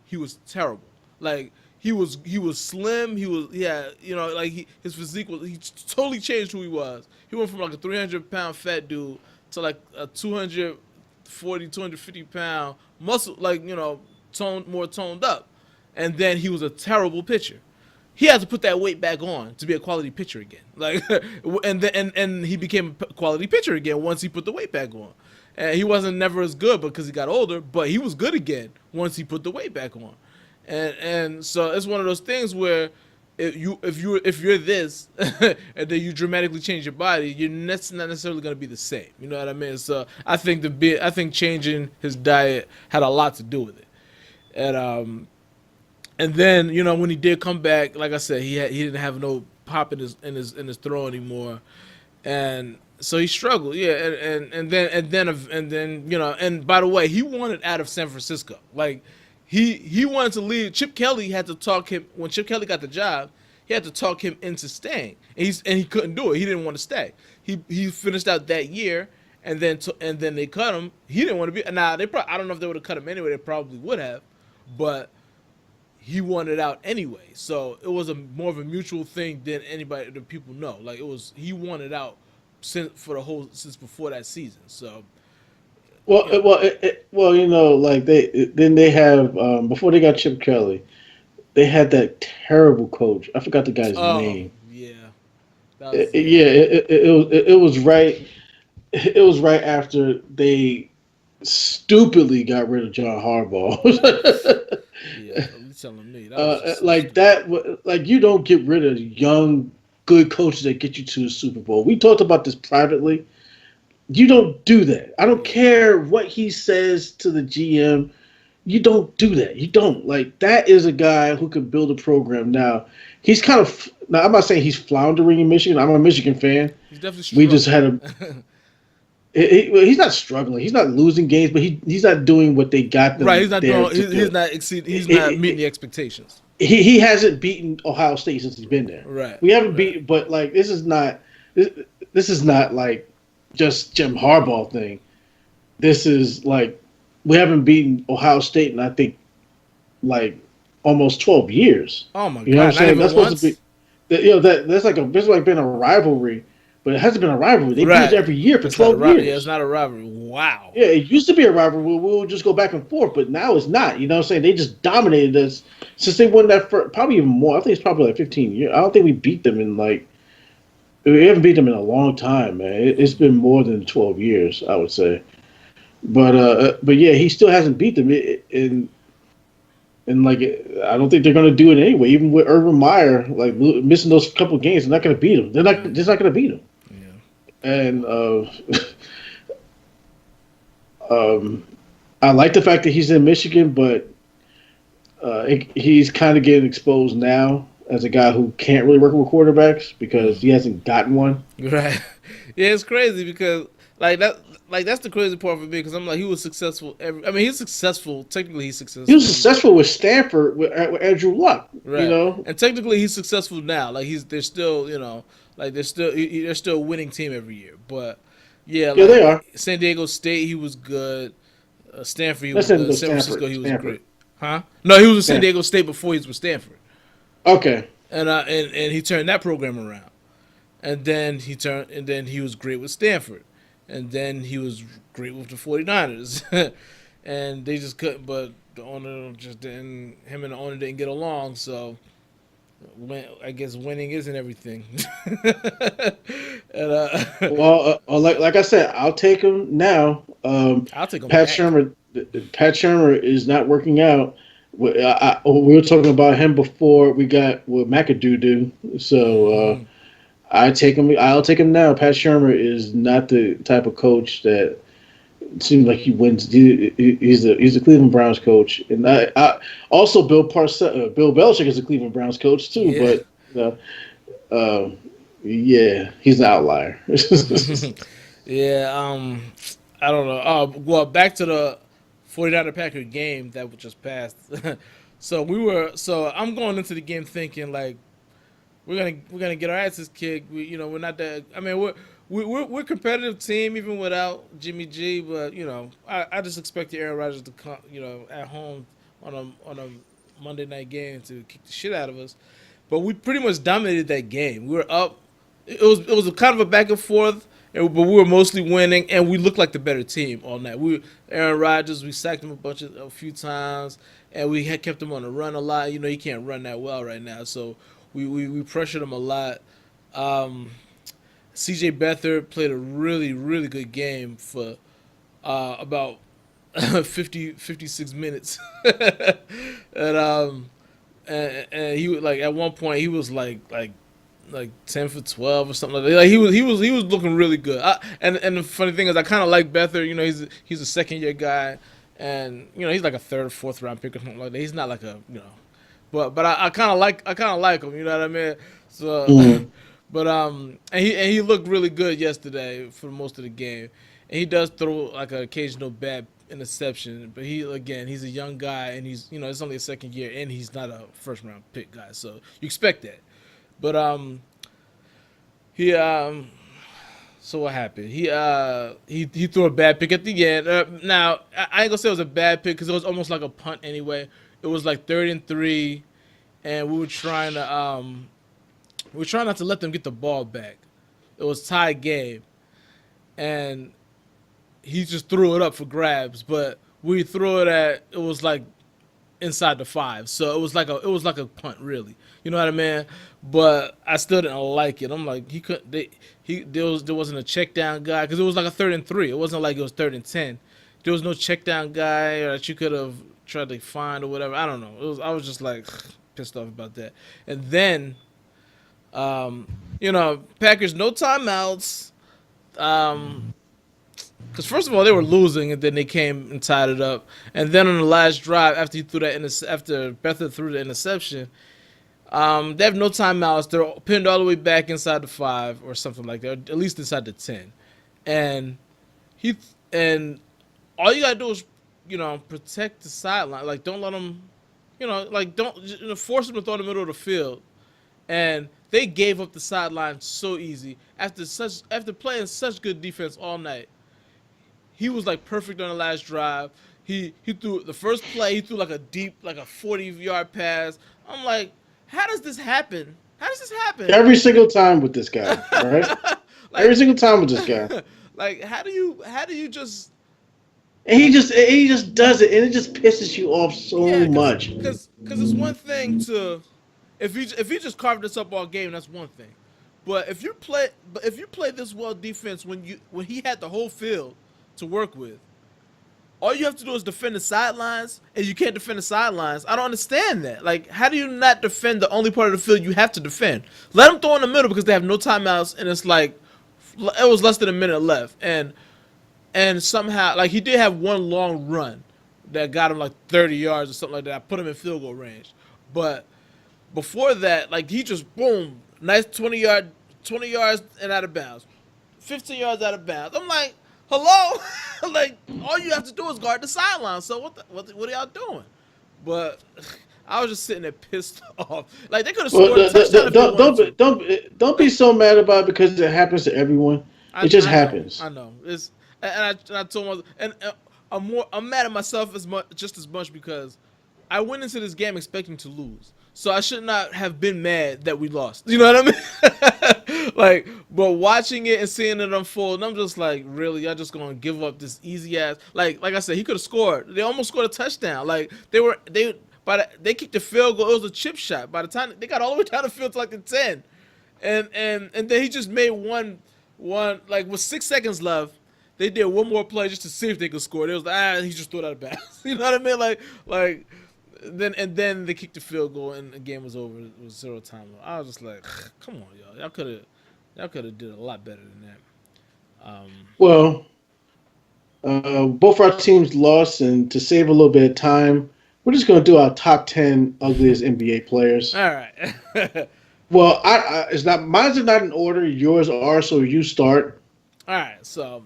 He was terrible. Like he was slim. His physique was, he totally changed who he was. He went from like a 300-pound fat dude to like a 250-pound muscle, more toned up. And then he was a terrible pitcher. He had to put that weight back on to be a quality pitcher again. Like, and he became a quality pitcher again once he put the weight back on. And he wasn't never as good because he got older, but he was good again once he put the weight back on. And so it's one of those things where if you're this and then you dramatically change your body, you're not necessarily going to be the same. You know what I mean? So I think changing his diet had a lot to do with it. And then when he did come back, like I said, he didn't have no pop in his throw anymore, and so he struggled. Yeah, and then and by the way, he wanted out of San Francisco. Like he wanted to leave. Chip Kelly had to talk him when Chip Kelly got the job. He had to talk him into staying, and he couldn't do it. He didn't want to stay. He finished out that year, and then they cut him. He didn't want to be. Now I don't know if they would have cut him anyway. They probably would have, but he wanted out anyway. So it was more of a mutual thing than people know. Like he wanted out since before that season. So Like they have before they got Chip Kelly, they had that terrible coach. I forgot the guy's name. Yeah, it was right. It was right after they stupidly got rid of John Harbaugh. Yeah, you telling me like you don't get rid of young, good coaches that get you to the Super Bowl. We talked about this privately. You don't do that. I don't care what he says to the GM. You don't do that. You don't. Like, that is a guy who can build a program. Now, he's I'm not saying he's floundering in Michigan. I'm a Michigan fan. He's definitely we just had a He's not struggling. He's not losing games, but he's not doing what they got Right. them He's not there doing. to He's do. not exceed. He's not meeting He, the expectations. he hasn't beaten Ohio State since he's been there. Right. We haven't Right. beat, but like this is not like just Jim Harbaugh thing. This is like we haven't beaten Ohio State in I think like almost 12 years. Oh my You know what I'm God! Not saying? even That's supposed to be once. that's like been a rivalry, but it hasn't been a rivalry. They beat us Right. every year for It's not a 12 rivalry. Yeah, it's years. not a rivalry. Wow. Yeah, it used to be a rivalry. We'll just go back and forth, but now it's not. You know what I'm saying? They just dominated us since they won that first, probably even more. I think it's probably like 15 years. I don't think we beat them in like we haven't beat them in a long time, man. It's been more than 12 years, I would say. But yeah, he still hasn't beat them, and like I don't think they're going to do it anyway. Even with Urban Meyer like missing those couple of games, they're not going to beat him. They're not. Yeah. They're not going to beat him. Yeah. And I like the fact that he's in Michigan, but he's kind of getting exposed now as a guy who can't really work with quarterbacks because he hasn't gotten one. Right. Yeah, it's crazy because like that. Like that's the crazy part for me because I'm like he was successful. I mean, he's successful. Technically, he's He was successful. successful with Stanford with Andrew Luck. You Right. know, And technically, he's successful now. Like they're still, like they're still a winning team every year. But yeah, yeah, they like are. San Diego State, he was good. Stanford, he was Let's say good. go San Francisco, Stanford. he was Stanford. great. Huh? No, he was with San Stanford. Diego State before he was with Stanford, Okay. and he turned that program around. And then he was great with Stanford, and then he was great with the 49ers. And they just couldn't. But the owner just didn't. Him and the owner didn't get along. So I guess winning isn't everything. and Well, like I said, I'll take him now. I'll take him Pat back. Shermer, Pat Shermer is not working out. We were talking about him before we got what McAdoo do. So I'll take him now. Pat Shermer is not the type of coach that seems like he wins. He's a Cleveland Browns coach, and I also Bill Belichick is a Cleveland Browns coach too. Yeah. But yeah, he's an outlier. Yeah. I don't know. Well, back to the 49er Packer game that just passed. So I'm going into the game thinking like we're gonna get our asses kicked. We're not that. I mean, we're a competitive team even without Jimmy G. But I just expected Aaron Rodgers to come, at home on a Monday night game to kick the shit out of us. But we pretty much dominated that game. We were up. It was a kind of a back and forth, but we were mostly winning, and we looked like the better team all night. Aaron Rodgers. We sacked him a few times, and we had kept him on the run a lot. He can't run that well right now, so we pressured him a lot. Um, CJ Beathard played a really, really good game for about 56 minutes. and and he like at one point he was like 10 for 12 or something like that. Like he was looking really good. And the funny thing is I kind of like Beathard. He's a second year guy, and he's like a third or fourth round pick or something like that. He's not like a but I kind of like him. You know what I mean? So, Mm. but and he looked really good yesterday for most of the game. And he does throw like an occasional bad interception, but he's a young guy, and he's it's only a second year, and he's not a first round pick guy, so you expect that. But he so what happened? He threw a bad pick at the end. Now I ain't gonna say it was a bad pick because it was almost like a punt anyway. It was like 3rd and 3, and we were trying not to let them get the ball back. It was tie game, and he just threw it up for grabs. But we threw it it was like inside the 5, so it was like a punt really. You know what I mean? But I still didn't like it. I'm like there wasn't a check down guy because it was like a 3rd and 3. It wasn't like it was 3rd and 10. There was no check down guy that you could have tried to find or whatever. I don't know. I was just like pissed off about that. And then Packers no timeouts. Because first of all, they were losing, and then they came and tied it up. And then on the last drive, after after Beathard threw the interception, they have no timeouts. They're pinned all the way back inside the 5 or something like that, or at least inside the 10. And he and all you gotta do is, protect the sideline. Like, don't let him, don't force him to throw in the middle of the field. And they gave up the sideline so easy after playing such good defense all night. He was like perfect on the last drive. He threw the first play. He threw like a deep, like a 40-yard pass. I'm like, how does this happen? How does this happen? Every single time with this guy, right? Like, Every single time with this guy. like how do you just And he just does it, and it just pisses you off so yeah, much. because it's one thing to if you just carved this up all game, that's one thing. But if you play this well defense when he had the whole field to work with, all you have to do is defend the sidelines, and you can't defend the sidelines. I don't understand that. Like, how do you not defend the only part of the field you have to defend? Let them throw in the middle because they have no timeouts, and it's like it was less than a minute left, and somehow, like, he did have one long run that got him like 30 yards or something like that. I put him in field goal range, but before that, like, he just boom, nice 20 yards and out of bounds, 15 yards out of bounds. I'm like, hello, like, all you have to do is guard the sideline. So what are y'all doing? But I was just sitting there pissed off. Like, they could have scored a touchdown if they wanted to. Don't be so mad about it because it happens to everyone. It just happens. I know. And I told him, and I'm mad at myself just as much because I went into this game expecting to lose. So I should not have been mad that we lost. You know what I mean? Like, but watching it and seeing it unfold, I'm just like, really, y'all just gonna give up this easy ass? Like I said, he could have scored. They almost scored a touchdown. Like, they kicked the field goal. It was a chip shot. By the time they got all the way down the field to like the 10, and then he just made one like with 6 seconds left. They did one more play just to see if they could score. It was like, he just threw it out of bounds. You know what I mean? Like. Then they kicked the field goal and the game was over. It was 0 time. I was just like, come on, y'all. Y'all could have did a lot better than that. Well, both our teams lost, and to save a little bit of time, we're just going to do our top 10 ugliest NBA players. All right. Well, it's not mine's not in order. Yours are, so you start. All right. So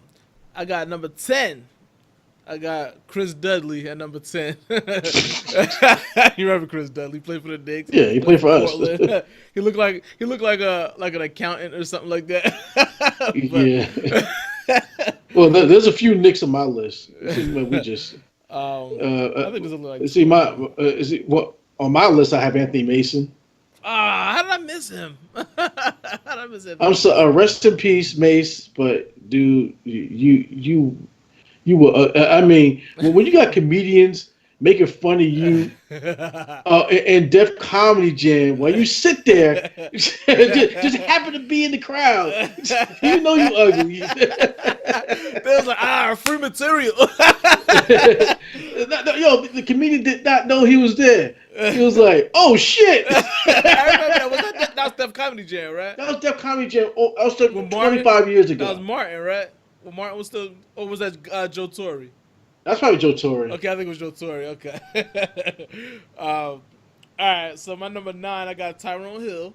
I got number 10. I got Chris Dudley at number 10. You remember Chris Dudley? Played for the Knicks. Yeah, he played for us. he looked like an accountant or something like that. Yeah. Well, there's a few Knicks on my list. It seems like we just. I think there's a like. See, on my list I have Anthony Mason. How did I miss him? How did I miss him? I'm so rest in peace, Mace. But dude, you will. I mean, when you got comedians making fun of you and Def Comedy Jam, while you sit there, just happen to be in the crowd, you know you ugly. They was like, free material. Yo, the comedian did not know he was there. He was like, "Oh shit!" I remember that. That was Def Comedy Jam, right? That was Def Comedy Jam. Oh, that was 25 years ago. That was Martin, right? Well, Martin was still, or was that Joe Torre? That's probably Joe Torre. Okay, I think it was Joe Torre. Okay. All right, so my number 9, I got Tyrone Hill.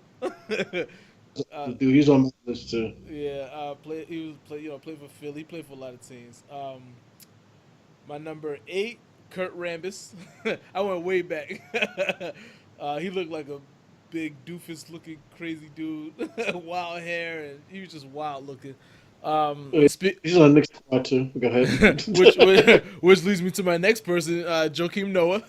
Dude, he's on my list too. Yeah, played for Philly. He played for a lot of teams. My number 8, Kurt Rambis. I went way back. He looked like a big doofus-looking crazy dude, wild hair, and he was just wild looking. He's on the next squad too. Go ahead. which leads me to my next person, Joakim Noah,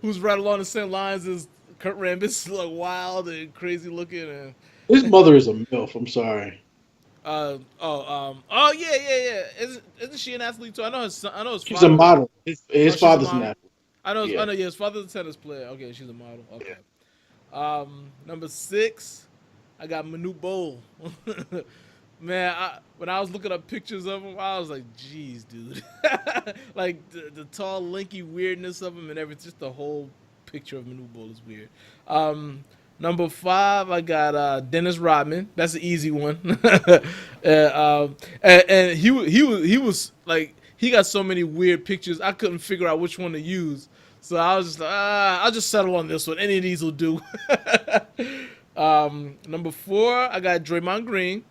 who's right along the same lines as Kurt Rambis, like wild and crazy looking. And his mother is a MILF. I'm sorry. Yeah. Isn't she an athlete too? I know his father. She's a model. His father's an athlete. I know. Yeah, his father's a tennis player. Okay, she's a model. Okay. Yeah. Number 6, I got Manute Bol. Man, when I was looking up pictures of him, I was like, "Geez, dude!" Like the tall, lanky weirdness of him and everything. Just the whole picture of Manute Bol is weird. Number 5, I got Dennis Rodman. That's an easy one. And he was like, he got so many weird pictures. I couldn't figure out which one to use. So I was just like, I'll just settle on this one. Any of these will do. Number 4, I got Draymond Green.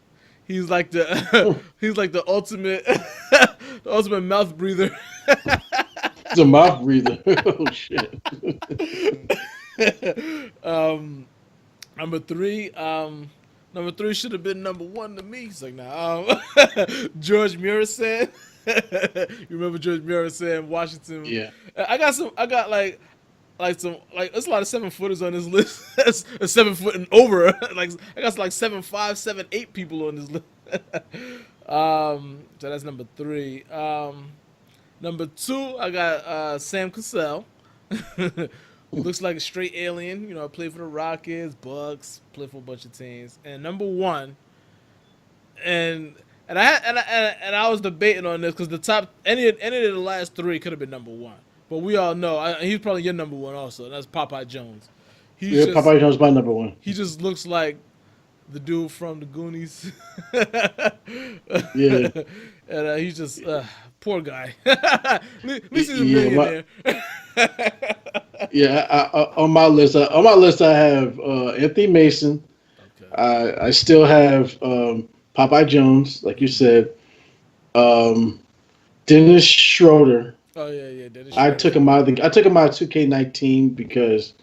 He's like the he's like the ultimate the ultimate mouth breather. It's a mouth breather. Oh shit. um, number three. Number three should have been number one to me. He's like, nah. George Murison. You remember George Murison, Washington? Yeah. I got some. I got like some like there's a lot of 7-footers on this list. That's a 7 foot and over. Like I got like 7'5", 7'8" people on this list. So that's number three. Number two, I got Sam Cassell. Who looks like a straight alien. You know, played for the Rockets, Bucks, played for a bunch of teams. And number one, and I was debating on this because the top any of the last three could have been number one, but we all know he's probably your number one also. And that's Popeye Jones. Popeye Jones is my number one. He just looks like the dude from the Goonies. Yeah. And he's just poor guy. At least he's a millionaire. On my list, I have Anthony Mason. Okay. I still have Popeye Jones, like you said. Dennis Schroeder. Oh yeah. Dennis I Schroeder. took him out. I took him out of 2K19 because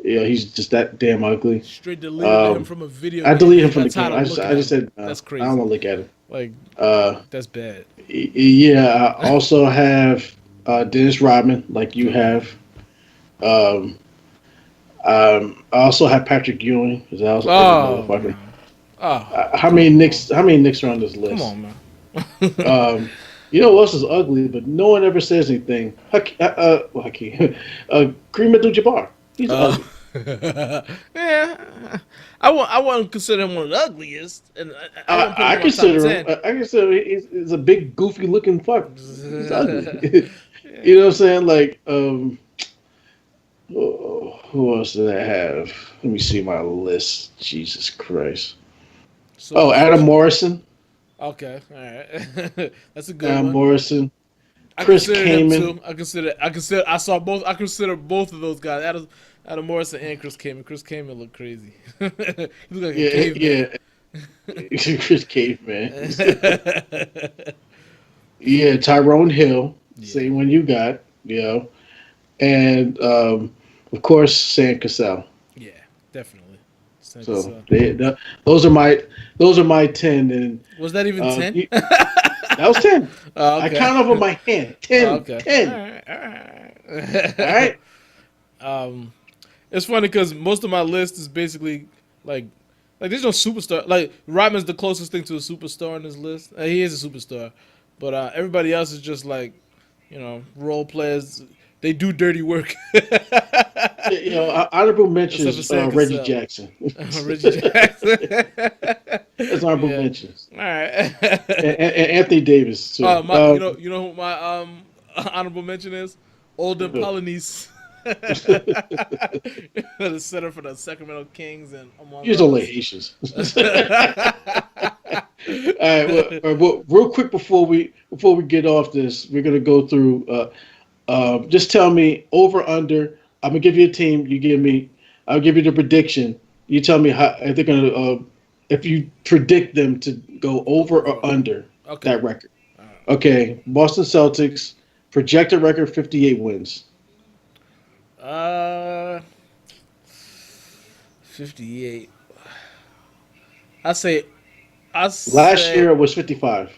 he's just that damn ugly. Straight deleted him from a video. I deleted him from the That's how game. to I just said that's crazy. I don't want to look at him. Like that's bad. Yeah, I also have Dennis Rodman, like you have. I also have Patrick Ewing. Because I also motherfucker. How many Knicks are on this list? Come on, man. You know what else is ugly, but no one ever says anything. Kareem Abdul-Jabbar. He's ugly. Yeah, I wouldn't consider him one of the ugliest, and I consider he's a big, goofy looking fuck. He's ugly. You know what I'm saying? Like, who else did I have? Let me see my list. Jesus Christ. So, Adam Morrison. Okay, all right. That's a good Adam one. Morrison. I Chris consider him Kaman. too. I consider both of those guys. Adam Morrison and Chris Kaman. Chris Kaman looked crazy. He looked like a caveman. Yeah. Chris Caveman. Yeah, Tyrone Hill. Same one you got. You know. And of course Sam Cassell. Yeah, definitely. So those are my 10. And was that even 10? That was 10. Oh, okay. I count over my hand. 10. Oh, okay. 10. All right. It's funny because most of my list is basically like there's no superstar. Like Rodman's the closest thing to a superstar on this list. He is a superstar, but everybody else is just like, role players. They do dirty work. Honorable mentions Reggie Jackson. Reggie Jackson. That's honorable mentions. All right. and Anthony Davis too. You know who my honorable mention is? Olden Polynice. The center for the Sacramento Kings and He's only Haitians. All right. Well, real quick before we get off this, we're gonna go through. Just tell me over under. I'm gonna give you a team. I'll give you the prediction. You tell me how if they're gonna if you predict them to go over or under that record. Right. Okay, Boston Celtics projected record 58 wins. 58. I say. Last year it was 55.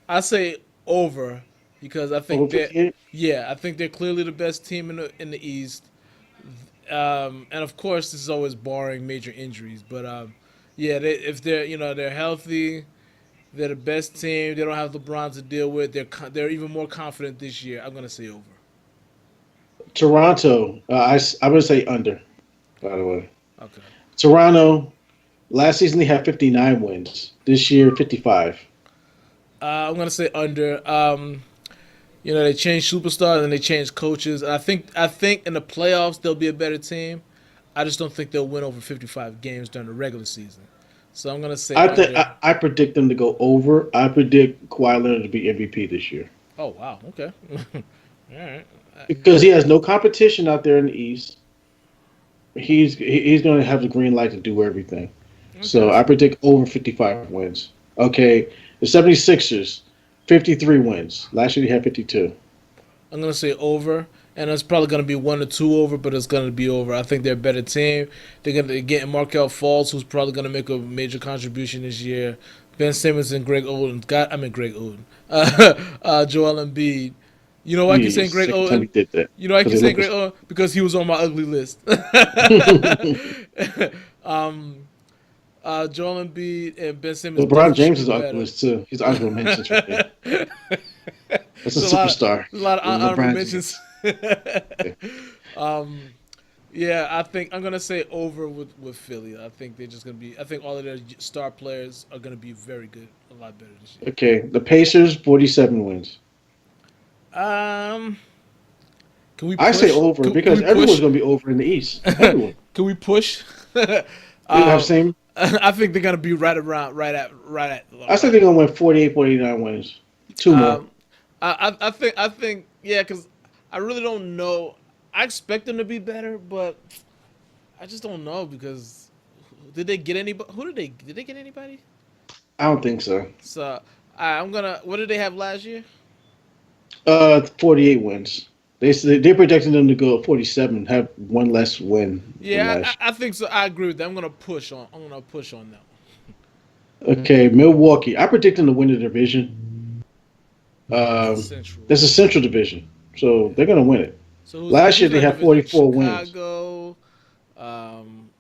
I say over because I think I think they're clearly the best team in the East. And of course, this is always barring major injuries. But if they're healthy, they're the best team. They don't have LeBron to deal with. They're even more confident this year. I'm gonna say over. Toronto, I'm gonna say under. By the way, okay. Toronto, last season they had 59 wins. This year, 55. I'm gonna say under. They changed superstars and they changed coaches. I think in the playoffs they'll be a better team. I just don't think they'll win over 55 games during the regular season. So I'm gonna say. I predict them to go over. I predict Kawhi Leonard to be MVP this year. Oh wow! Okay. All right. Because he has no competition out there in the East. He's going to have the green light to do everything. Okay. So I predict over 55 wins. Okay, the 76ers, 53 wins. Last year they had 52. I'm gonna say over, and it's probably gonna be 1 or 2 over, but it's gonna be over. I think they're a better team. They're gonna get Markel Fultz, who's probably gonna make a major contribution this year. Ben Simmons and Greg Oden. Greg Oden. Joel Embiid. You know why I keep saying Yes, Greg second time he Oden? did that You know why I because keep they saying look. Greg Oden? Because he was on my ugly list. um, Joel Embiid and Ben Simmons LeBron definitely should James be is on the better. list too. He's honorable mentions for me. That's a There's a lot of superstar. there's a lot of honorable LeBron mentions. James. Yeah. um, yeah, I think I'm gonna say over with Philly. I think they're just gonna be. I think all of their star players are gonna be very good, a lot better this year. Okay, the Pacers, 47 wins. Um, can we I say push? over Can because we everyone's push? going to be over in the East. Everyone. Can we push? They have same. I think they're gonna be right around, I say right. they're going to win 48, 49 wins. Two more. Um, I think yeah, because I really don't know. I expect them to be better, but I just don't know because did they get anybody? Did they get anybody? I don't think so. So I'm gonna. What did they have last year? 48 wins. They're projecting them to go 47, have one less win than Yeah, last I think so. I agree with that. I'm gonna push on. I'm gonna push on that year. Okay, Milwaukee. I predict them to win the division. one. The Um, Central. that's a Central Division, so Yeah. they're going to win it. So Last year who's in they that had division? 44 wins. Chicago, um,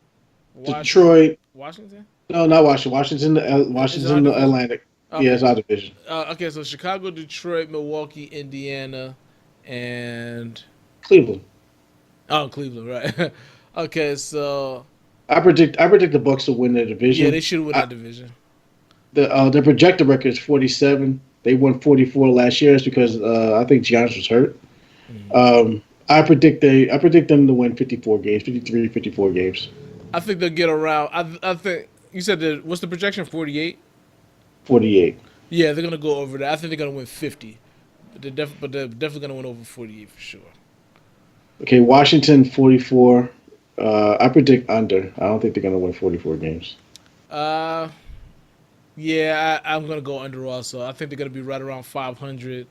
Washington. Detroit. Washington No, not Washington. is it Washington's our in the division? Atlantic. Yeah, it's Okay. our division. Okay, so Chicago, Detroit, Milwaukee, Indiana, and Cleveland. Cleveland, right? Okay, so I predict the Bucks will win their yeah, division. they should win I, that division. their projected record is 47. They won 44 last year. It's because I think Giannis was hurt. Mhm. I predict them to win 54 games, 53, 54 games. I think they'll get around. I think you said that. What's the projection? 48. 48. Yeah, they're gonna go over that. I think they're gonna win 50, but they're definitely gonna win over 48 for sure. Okay, Washington 44. I predict under. I don't think they're gonna win 44 games. Uh, yeah, I'm gonna go under also. I think they're gonna be right around 500.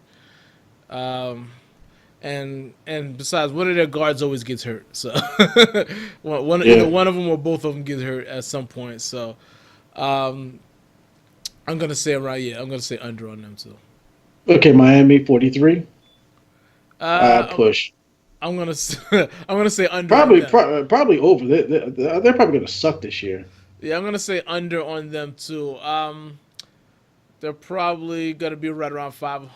Um, and besides, one of their guards always gets hurt. So either Yeah. one of them or both of them get hurt at some point. So um, I'm gonna say around I'm gonna say under on them too. Okay, Miami 43. Uh, Push. I'm gonna say under on Probably them. probably over. They're probably gonna suck this year. Yeah, I'm gonna say under on them too. They're probably gonna be right around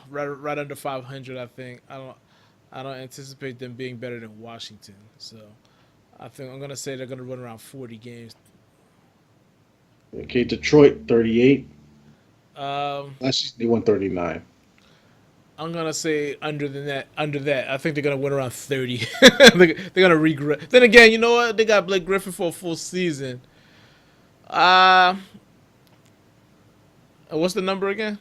right under 500. I think. I don't anticipate them being better than Washington. So I think I'm gonna say they're gonna run around 40 games. Okay, Detroit 38. Um, Last season they won 39. I'm gonna say under than that. Under that, I think they're gonna win around 30. They're gonna regret. Then again, you know what? They got Blake Griffin for a full season. Uh, what's the number again?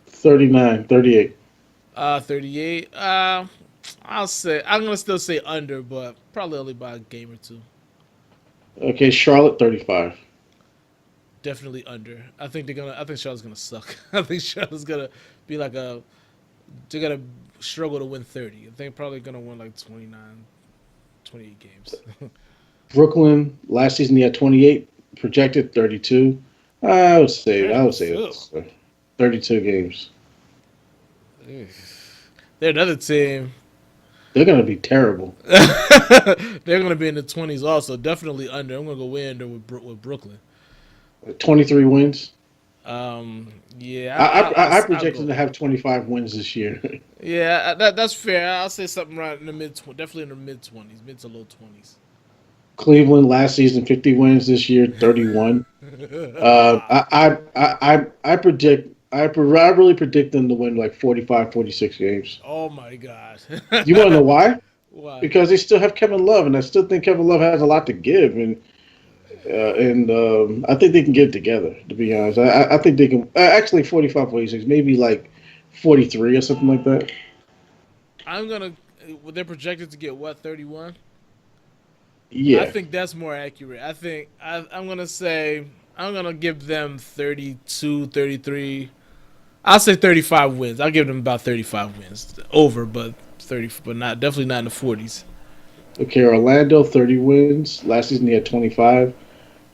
39, 38. 38. I'm gonna still say under, but probably only by a game or two. Okay, Charlotte 35. Definitely under. I think Charlotte's gonna suck. I think Charlotte's gonna be like a. They're gonna struggle to win 30. I think probably gonna win like 29, 28 games. Brooklyn last season they had 28. Projected 32. I would say 32. it's 32 games. They're another team. They're gonna be terrible. They're gonna be in the 20s also. Definitely under. I'm gonna go way under with Brooklyn. 23 wins. Yeah, I I'll project go. them to have 25 wins this year. Yeah, that's fair. I'll say something right in the definitely in the mid 20s, mid to low 20s. Cleveland last season 50 wins this year 31. I predict I really predict them to win like 45, 46 games. Oh my god. You want to know why? Why? Because they still have Kevin Love, and I still think Kevin Love has a lot to give, and I think they can get it together. To be honest, I think they can actually 45, 46, maybe like 43 or something like that. I'm gonna. They're projected to get what 31. I Yeah, think that's more accurate. I'm gonna say I'm gonna give them 32, 33. I'll say 35 wins. I'll give them about 35 wins over, but 30, but not definitely not in the 40s. Okay, Orlando 30 wins. Last season they had 25.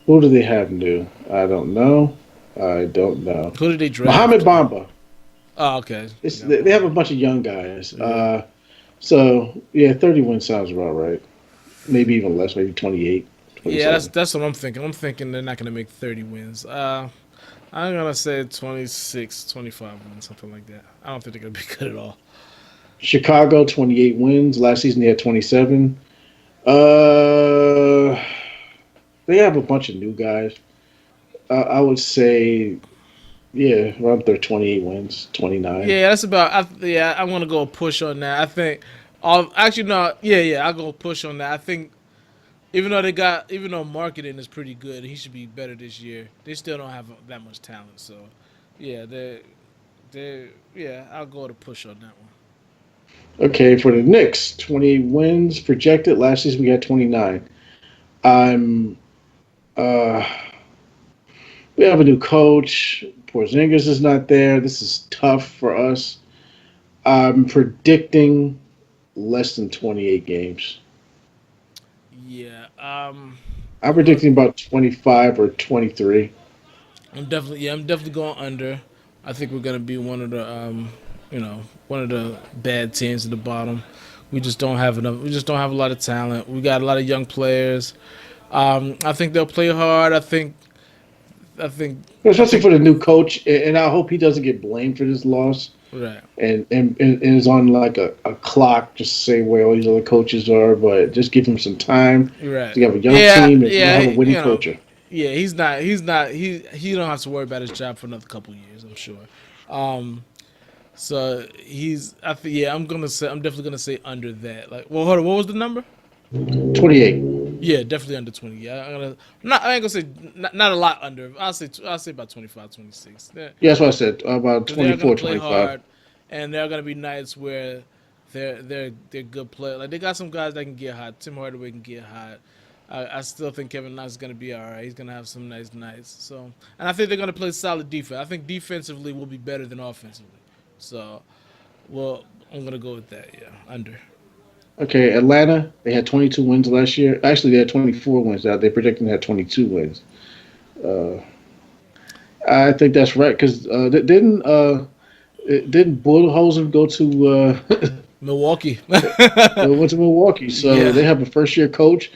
Who do they have new? I don't know. I don't know. Who did they Mohamed draft? Bamba. Oh, okay. They have a bunch of young guys. Yeah. So yeah, 30 wins sounds about right. Maybe even less. Maybe 28, Yeah, 27. that's what I'm thinking. I'm thinking they're not gonna make 30 wins. I'm gonna say 26, 25 wins, something like that. I don't think they're gonna be good at all. Chicago 28 wins. Last season they had 27. Uh, they have a bunch of new guys. I would say, yeah, around their 28 wins, 29. Yeah, that's about. Yeah, I want to go a push on that. I think. Actually, no. Yeah, I'll go push on that. I think even though marketing is pretty good, he should be better this year. They still don't have that much talent, so yeah, I'll go to push on that one. Okay, for the Knicks, 28 wins projected. Last season we had 29. I'm. Uh, we have a new coach. Porzingis is not there. This is tough for us. I'm predicting less than 28 games. Yeah, I'm I'm gonna. predicting about 25 or 23. I'm definitely going under. I think we're gonna be one of the bad teams at the bottom. We just don't have enough. We just don't have a lot of talent. We got a lot of young players. I think they'll play hard. I think, I Especially think, for the new coach, and I hope he doesn't get blamed for this loss. right, And is on like a clock just to say where all these other coaches are, but just give him some time. right. So you have a young Yeah, team and you yeah. have a winning culture. Yeah. He don't have to worry about his job for another couple years. I'm sure. Um, so he's. I think. Yeah, I'm definitely gonna say under that. Like, well, hold on. What was the number? 28. Yeah, definitely under 20. Yeah, I ain't gonna say not a lot under. I'll say about 25, 26. Yeah, that's what I said. About Because they're gonna 24, play 25. hard, and there are gonna be nights where they're good players. Like they got some guys that can get hot. Tim Hardaway can get hot. I still think Kevin Knox is gonna be all right. He's gonna have some nice nights. So, and I think they're gonna play solid defense. I think defensively will be better than offensively. So, well, I'm gonna go with that. Yeah, under. Okay, Atlanta, they had 22 wins last year. Actually, they had 24 wins. They're predicting they had 22 wins. Uh, I think that's right because didn't Bullhosen go to Milwaukee. went to Milwaukee? So Yeah. they have a first year coach.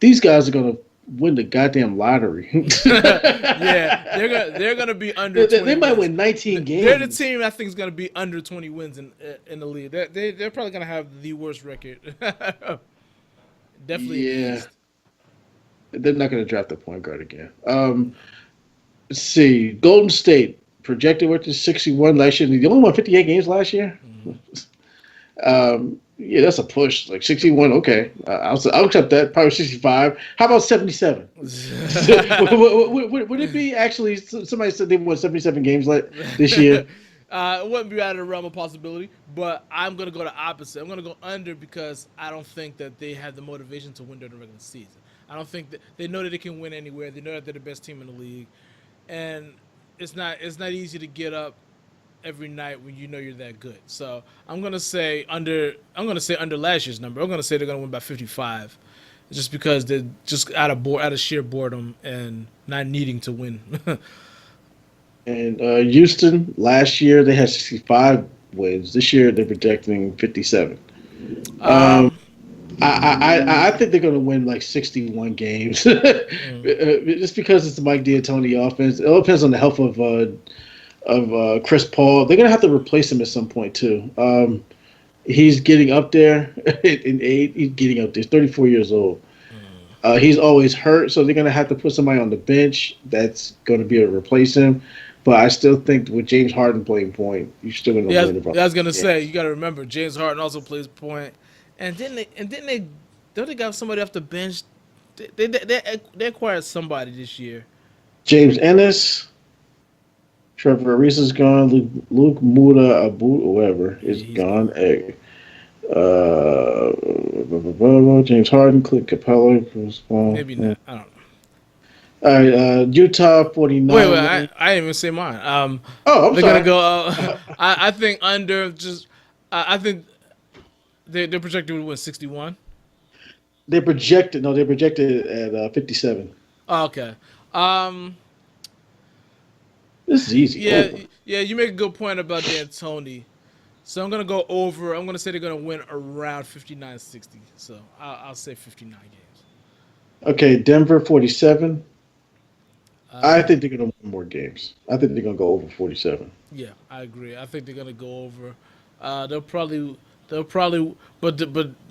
These guys are gonna win the goddamn lottery. Yeah, they're gonna be under 20 they might wins. win 19 They're the games. team I think is gonna be under 20 wins in the league. They're probably gonna have the worst record. Definitely in the Yeah, East. they're not gonna draft a point guard again. Let's see, Golden State projected with the 61 last year. They only won 58 games last year. Mhm. Yeah, that's a push. Like 61, okay. I'll accept that. Probably 65. How about 77? Would it be actually, somebody said they won 77 games this year? It wouldn't be out of the realm of possibility, but I'm gonna go the opposite. I'm gonna go under because I don't think that they have the motivation to win during the regular season. I don't think that they know that they can win anywhere. They know that they're the best team in the league, and it's not easy to get up every night when you know you're that good. So I'm gonna say under. I'm gonna say under last year's number. I'm gonna say they're gonna win by 55, just because they're just out of sheer boredom and not needing to win. And Houston, last year they had 65 wins. This year they're projecting 57. Um, um, I think they're going to win like 61 games, mm, just because it's the Mike D'Antoni offense. It all depends on the health of Chris Paul. They're going to have to replace him at some point too. He's getting up there in age. He's getting up there. He's 34 years old. He's always hurt, so they're going to have to put somebody on the bench that's going to be able to replace him. But I still think with James Harden playing point, you're still going to yeah, win about. I was gonna Yeah. say you got to remember James Harden also plays point, and didn't they don't they got somebody off the bench? They acquired somebody this year. James Ennis, Trevor Ariza is gone. Luke Muda Abu, whoever, Yeah, is he's gone. gone. James Harden, Clint Capella, Chris Paul. Maybe not. I don't know. All right, Utah Wait, 49 I, wins. I didn't even say mine. Oh, I'm They're gonna sorry. go. I think under just. I think they're projected to win 61. They projected. No, they projected at 57. Oh, okay. Um. This is easy. Yeah. Over. Yeah. You make a good point about D'Antoni. So I'm gonna go over. I'm gonna say they're gonna win around 59-60. So I'll say 59 games. Okay, Denver 47. I Uh, think they're going to win more games. I think they're going to go over 47. yeah, I agree. I think they're gonna go over. They'll probably, but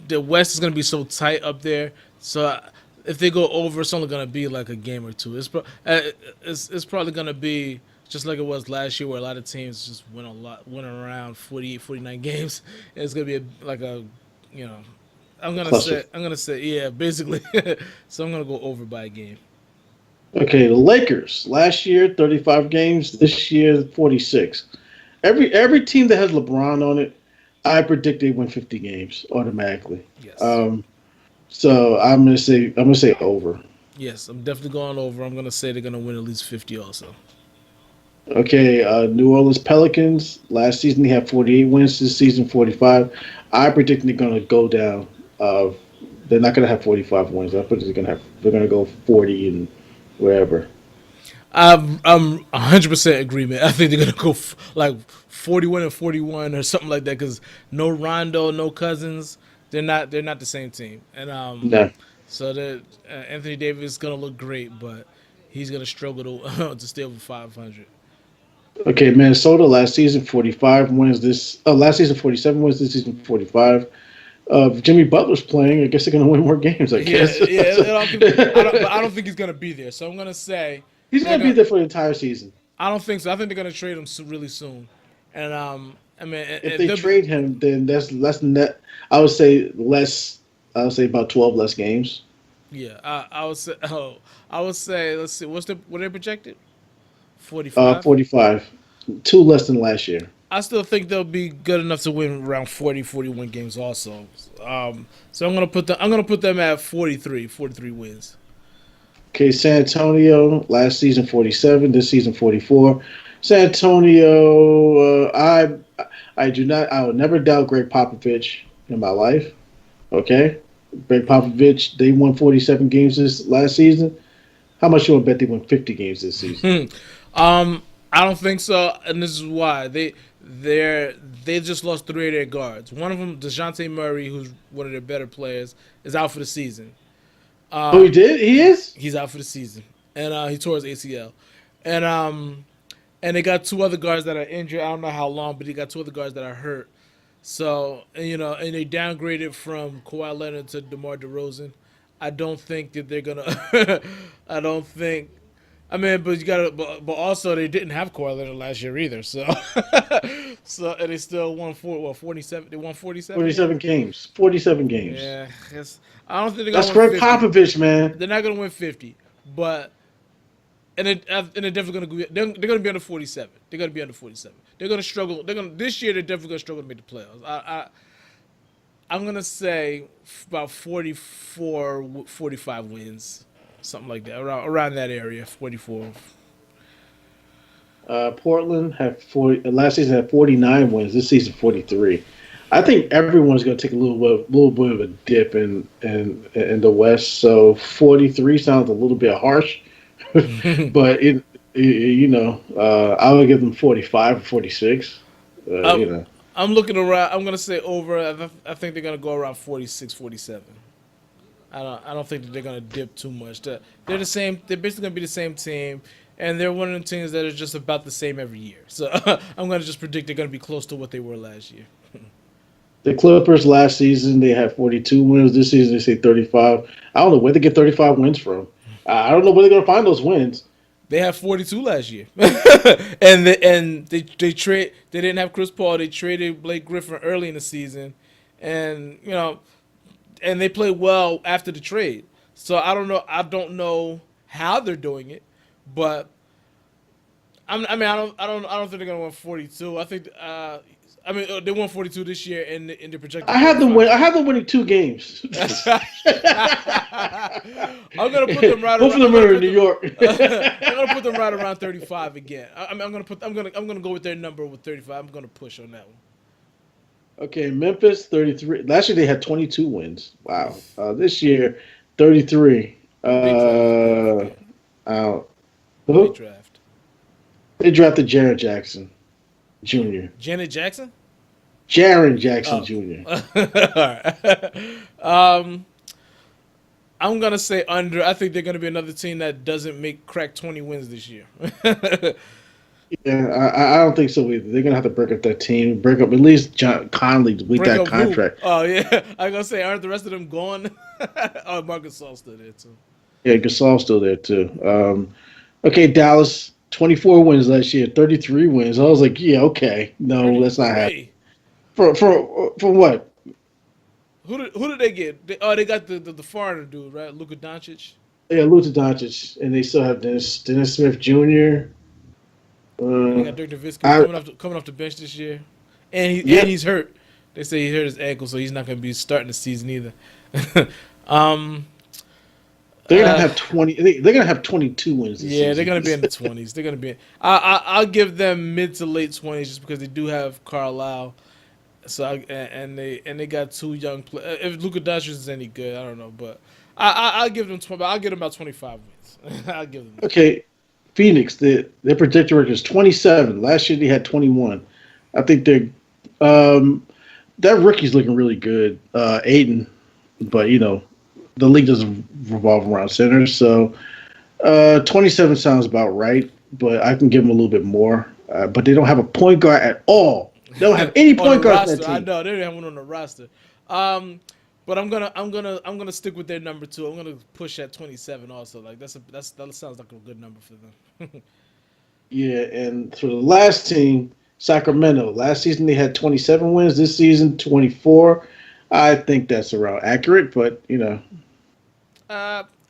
the West is gonna be so tight up there. So if they go over, it's only gonna be like a game or two. It's probably gonna be just like it was last year, where a lot of teams just went around 48, 49 games. And it's gonna be like a, you know, Cluster. I'm gonna say, yeah, basically. So I'm gonna go over by a game. Okay, the Lakers. Last year, 35 games. This year, 46. Every team that has LeBron on it, I predict they win 50 games automatically. Yes. Um, so I'm gonna say over. Yes, I'm definitely going over. I'm gonna say they're gonna win at least 50 also. Okay, New Orleans Pelicans. Last season they had 48 wins. This season 45. I predict they're gonna go down. Uh, they're not gonna have 45 wins. I predict they're gonna go 40 and wherever. I'm 100% agreement. I think they're gonna go like 41 and 41 or something like that, because no Rondo, no Cousins. They're not the same team, and No. so that Anthony Davis is gonna look great, but he's gonna struggle to to stay over 500. Okay, Minnesota last season 45 wins. Last season 47 wins. This season 45. If Jimmy Butler's playing, I guess they're gonna win more games. I Yeah, guess. yeah. It all could, I don't think he's gonna be there. So I'm gonna say He's they're gonna be gonna. there for the entire season. I don't think so. I think they're gonna trade him really soon, and I mean, If if they they'll be, trade him, then that's less than that. I would say less. I would say about 12 less games. yeah, I would say. Oh, I would say. Let's see. What they projected? 45. 45, two less than last year. I still think they'll be good enough to win around 40, 41 games also. So I'm gonna put them at 43 wins. Okay, San Antonio last season 47, this season 44. San Antonio, I do not. I would never doubt Greg Popovich in my life. Okay, Greg Popovich. They won 47 games this last season. How much you want to bet they win 50 games this season? I don't think so, and this is why they're they just lost three of their guards. One of them, Dejounte Murray, who's one of their better players, is out for the season. Oh, he did. He is. He's out for the season, and he tore his ACL, and and they got two other guards that are injured. I don't know how long, but they got two other guards that are hurt. So and they downgraded from Kawhi Leonard to DeMar DeRozan. I don't think that they're gonna. I don't think. I mean, but you gotta. But also they didn't have Kawhi Leonard last year either. So, and they still won 47. They won 47 47 games. games. 47 games. Yeah, I don't think they're That's gonna win Greg 50. Popovich, man. They're not gonna win 50, but they're definitely gonna they're gonna be under 47. They're gonna be under 47. They're gonna struggle. They're gonna this year. They're definitely gonna struggle to make the playoffs. I'm gonna say about 44, 45 wins, something like that, around that area. 44. Portland had 40. Last season had 49 wins. This season 43. I think everyone's going to take a little bit of a dip in the West. So 43 sounds a little bit harsh, but I would give them 45 or 46. I'm, I'm looking around. I'm gonna say over. I think they're gonna go around 46, 47. I don't think that they're gonna dip too much. They're the same. They're basically gonna be the same team, and they're one of the teams that are just about the same every year. So I'm gonna just predict they're gonna be close to what they were last year. The Clippers last season they had 42 wins. This season they say 35. I don't know where they get 35 wins from. I don't know where they're going to find those wins. They had 42 last year, They didn't have Chris Paul. They traded Blake Griffin early in the season, and and they played well after the trade. So I don't know. I don't know how they're doing it, but I don't think they're gonna win 42. I I mean, they won 42 this year, and the projected. I have them win. I have them winning 2 games. I'm gonna put them right Both around. of them are in New York. I'm gonna put them right around 35 again. I'm gonna go with their number with 35. I'm gonna push on that one. Okay, Memphis 33. Last year they had 22 wins. Wow. This year 33. Big draft. Big Who? draft. They drafted Jared Jackson Jr. Janet Jackson. Jaron Jackson Jr. All right. I'm gonna say under. I think they're gonna be another team that doesn't crack 20 wins this year. Yeah, I don't think so either. They're gonna have to break up that team, break up at least John Conley with that contract. Who? Oh yeah, I'm gonna say aren't the rest of them gone? Oh, Marcus Gasol's still there too. Yeah, Gasol's still there too. Okay, Dallas 24 wins last year, 33 wins. I was like, yeah, okay, no, that's not happening. For what? Who did they get? They got the foreigner dude, right? Luka Doncic. Yeah, Luka Doncic, and they still have Dennis Smith Jr. They got Dirk Nowitzki coming off the bench this year, and he's hurt. They say he hurt his ankle, so he's not going to be starting the season either. They're gonna have 20. They're gonna have 22 wins. This season. They're gonna be in the 20s. They're gonna be. I'll give them mid to late 20s just because they do have Carlisle. So they got 2 young players. If Luka Doncic is any good, I don't know, but I'll give them 20. I'll give them about 25 wins. I'll give them. Okay, Phoenix. Their projected record is 27. Last year they had 21. I think they're that rookie's looking really good, Aiden. But the league doesn't revolve around centers, so 27 sounds about right. But I can give them a little bit more. But they don't have a point guard at all. They don't have any point guards on that team. I know they don't have one on the roster. But I'm gonna stick with their number 2. I'm gonna push at 27 also. Like that sounds like a good number for them. Yeah, and for the last team, Sacramento. Last season they had 27 wins. This season 24. I think that's around accurate, but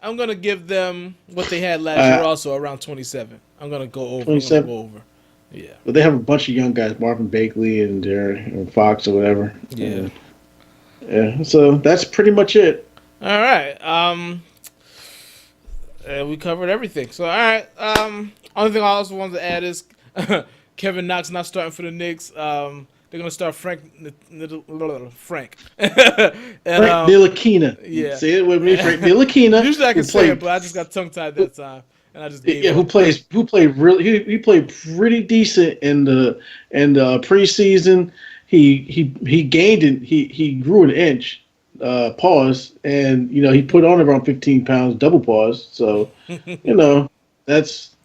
I'm gonna give them what they had last year, also around 27. I'm gonna go over. 27. Yeah, but they have a bunch of young guys, Marvin Bagley and Fox or whatever. Yeah. Yeah. So that's pretty much it. All right. We covered everything. So all right. Only thing I also wanted to add is Kevin Knox not starting for the Knicks. They're gonna start Frank. And, Frank Ntilikina. Yeah. Say it with me, Frank Ntilikina. Usually I can say it, but I just got tongue tied that time, and I just gave up. Who played really? He played pretty decent in the preseason. He gained it. He grew an inch. Pause, and he put on around 15 pounds. Double pause. So that's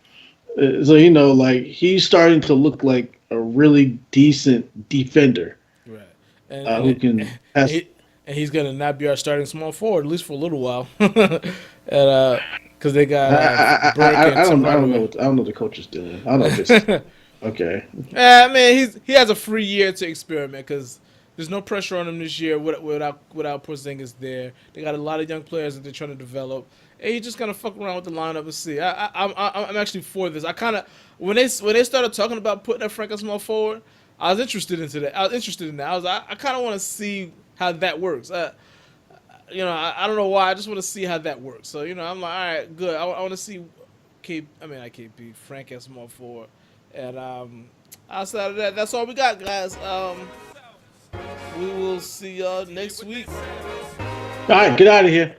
like he's starting to look like a really decent defender, right? Who can pass. And he's gonna not be our starting small forward at least for a little while, and because they got. I don't know what the coach is doing. I don't know if it's okay. I mean, he has a free year to experiment because there's no pressure on him this year without Porzingis there. They got a lot of young players that they're trying to develop. And you just kind of fuck around with the lineup and see. I'm actually for this. I kind of when they started talking about putting that Frank Small forward, I was interested in that. I kind of want to see how that works. I don't know why. I just want to see how that works. So I'm like, all right, good. I want to see KP Frank Small forward, and outside of that, that's all we got, guys. We will see y'all next week. All right, get out of here.